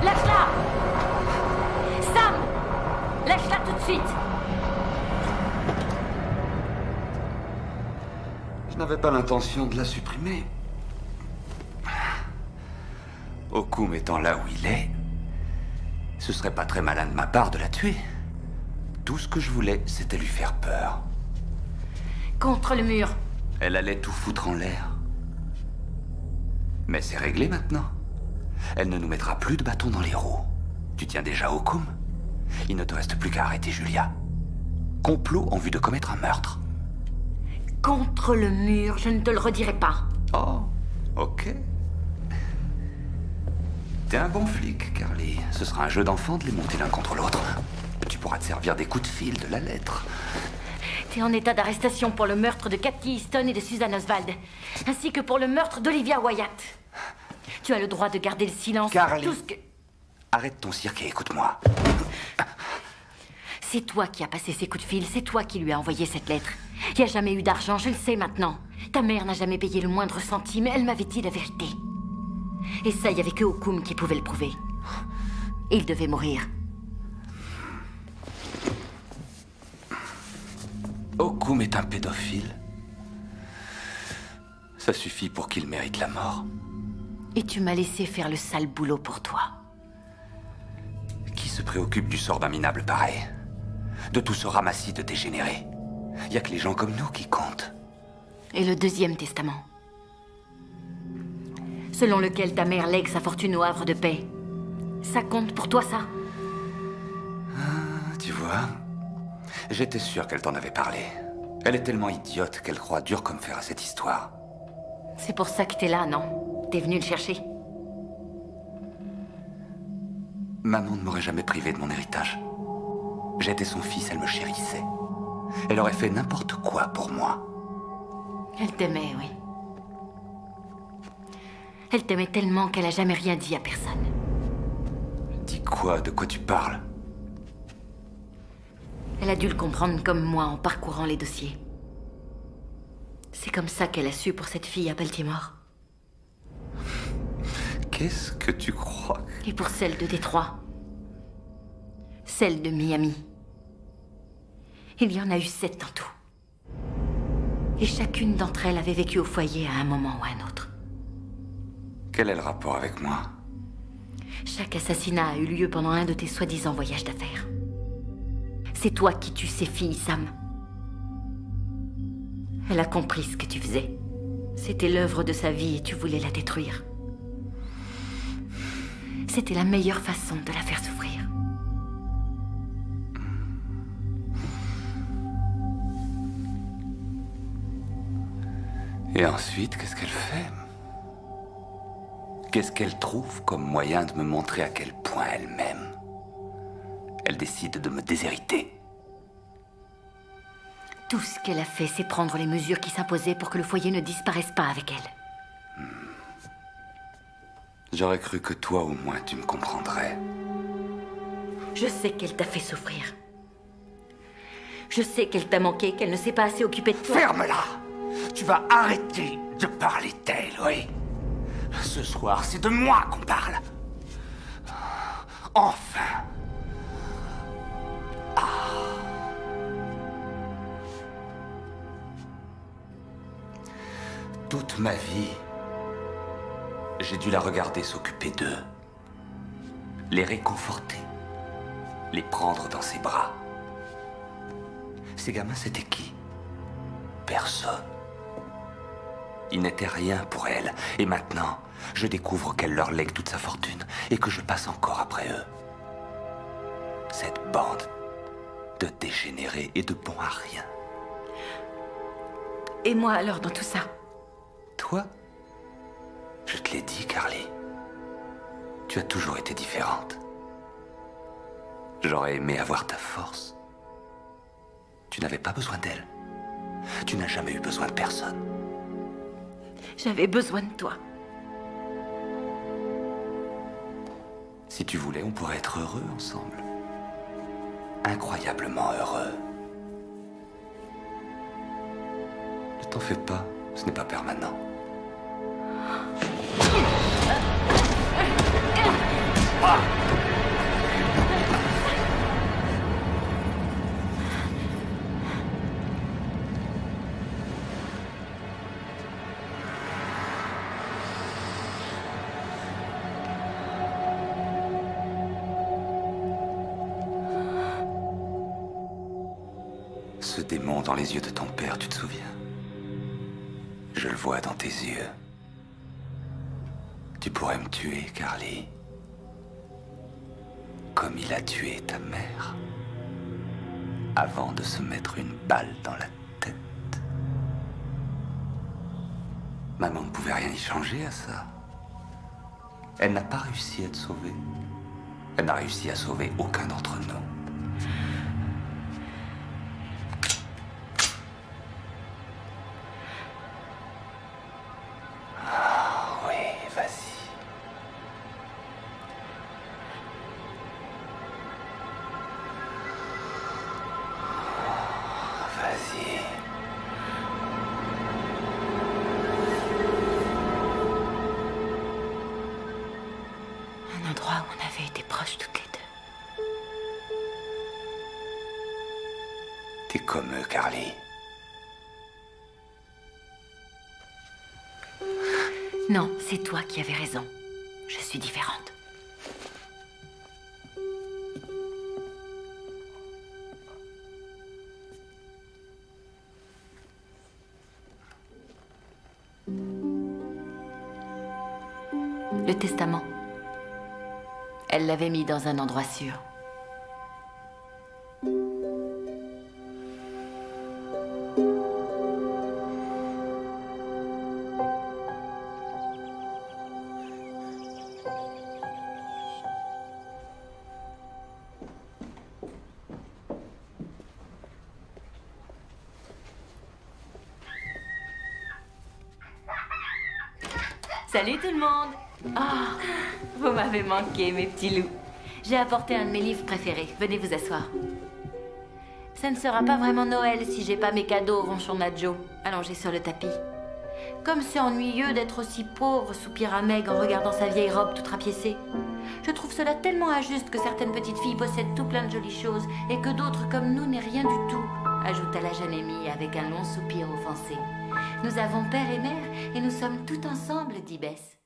Lâche-la! Sam! Lâche-la tout de suite! Je n'avais pas l'intention de la supprimer. Okoum étant là où il est, ce serait pas très malin de ma part de la tuer. Tout ce que je voulais, c'était lui faire peur. Contre le mur. Elle allait tout foutre en l'air. Mais c'est réglé maintenant. Elle ne nous mettra plus de bâtons dans les roues. Tu tiens déjà Okoum? Il ne te reste plus qu'à arrêter Julia. Complot en vue de commettre un meurtre. Contre le mur, je ne te le redirai pas. Oh, ok. T'es un bon flic, Carly. Ce sera un jeu d'enfant de les monter l'un contre l'autre. Tu pourras te servir des coups de fil, de la lettre. T'es en état d'arrestation pour le meurtre de Cathy Easton et de Susan Oswald, ainsi que pour le meurtre d'Olivia Wyatt. Tu as le droit de garder le silence sur Carly. tout ce que... Arrête ton cirque et écoute-moi. C'est toi qui as passé ces coups de fil, c'est toi qui lui as envoyé cette lettre. Il n'y a jamais eu d'argent, je le sais maintenant. Ta mère n'a jamais payé le moindre centime, elle m'avait dit la vérité. Et ça, il n'y avait que Okoum qui pouvait le prouver. Il devait mourir. Okoum est un pédophile. Ça suffit pour qu'il mérite la mort. Et tu m'as laissé faire le sale boulot pour toi. Qui se préoccupe du sort d'un minable pareil? De tout ce ramassis de dégénérés? Y a que les gens comme nous qui comptent. Et le deuxième testament, selon lequel ta mère lègue sa fortune au havre de paix. Ça compte pour toi, ça? Tu vois, J'étais sûr qu'elle t'en avait parlé. Elle est tellement idiote qu'elle croit dur comme fer à cette histoire. C'est pour ça que t'es là, non? T'es venu le chercher? Maman ne m'aurait jamais privé de mon héritage. J'étais son fils, elle me chérissait. Elle aurait fait n'importe quoi pour moi. Elle t'aimait, oui. Elle t'aimait tellement qu'elle a jamais rien dit à personne. Dis quoi? De quoi tu parles? Elle a dû le comprendre comme moi en parcourant les dossiers. C'est comme ça qu'elle a su pour cette fille à Baltimore. Qu'est-ce que tu crois? Et pour celle de Détroit. Celle de Miami. Il y en a eu 7 en tout. Et chacune d'entre elles avait vécu au foyer à un moment ou à un autre. Quel est le rapport avec moi? Chaque assassinat a eu lieu pendant un de tes soi-disant voyages d'affaires. C'est toi qui tues ces filles, Sam. Elle a compris ce que tu faisais. C'était l'œuvre de sa vie et tu voulais la détruire. C'était la meilleure façon de la faire souffrir. Et ensuite, qu'est-ce qu'elle fait? Qu'est-ce qu'elle trouve comme moyen de me montrer à quel point elle m'aime? Elle décide de me déshériter. Tout ce qu'elle a fait, c'est prendre les mesures qui s'imposaient pour que le foyer ne disparaisse pas avec elle. J'aurais cru que toi, au moins, tu me comprendrais. Je sais qu'elle t'a fait souffrir. Je sais qu'elle t'a manqué, qu'elle ne s'est pas assez occupée de toi. Ferme-la! Tu vas arrêter de parler d'elle, oui. Ce soir, c'est de moi qu'on parle. Enfin. Toute ma vie, j'ai dû la regarder s'occuper d'eux. Les réconforter. Les prendre dans ses bras. Ces gamins, c'était qui? Personne. Ils n'étaient rien pour elle. Et maintenant, je découvre qu'elle leur lègue toute sa fortune et que je passe encore après eux. Cette bande de dégénérés et de bons à rien. Et moi alors dans tout ça? Toi? Je te l'ai dit, Carly. Tu as toujours été différente. J'aurais aimé avoir ta force. Tu n'avais pas besoin d'elle. Tu n'as jamais eu besoin de personne. J'avais besoin de toi. Si tu voulais, on pourrait être heureux ensemble. Incroyablement heureux. Ne t'en fais pas, ce n'est pas permanent. Ce démon dans les yeux de ton père, tu te souviens? Je le vois dans tes yeux. Tu pourrais me tuer, Carly. Comme il a tué ta mère. Avant de se mettre une balle dans la tête. Maman ne pouvait rien y changer à ça. Elle n'a pas réussi à te sauver. Elle n'a réussi à sauver aucun d'entre nous. T'es comme eux, Carly. Non, c'est toi qui avais raison. Je suis différente. Le testament. Elle l'avait mis dans un endroit sûr. Salut tout le monde. Ah, vous m'avez manqué, mes petits loups. J'ai apporté un de mes livres préférés. Venez vous asseoir. Ça ne sera pas vraiment Noël si j'ai pas mes cadeaux, ronchon Nadjo, allongé sur le tapis. Comme c'est ennuyeux d'être aussi pauvre, soupira Meg en regardant sa vieille robe toute rapiécée. Je trouve cela tellement injuste que certaines petites filles possèdent tout plein de jolies choses et que d'autres comme nous n'aient rien du tout, ajouta la jeune Amy avec un long soupir offensé. Nous avons père et mère et nous sommes tout ensemble, dit Bess.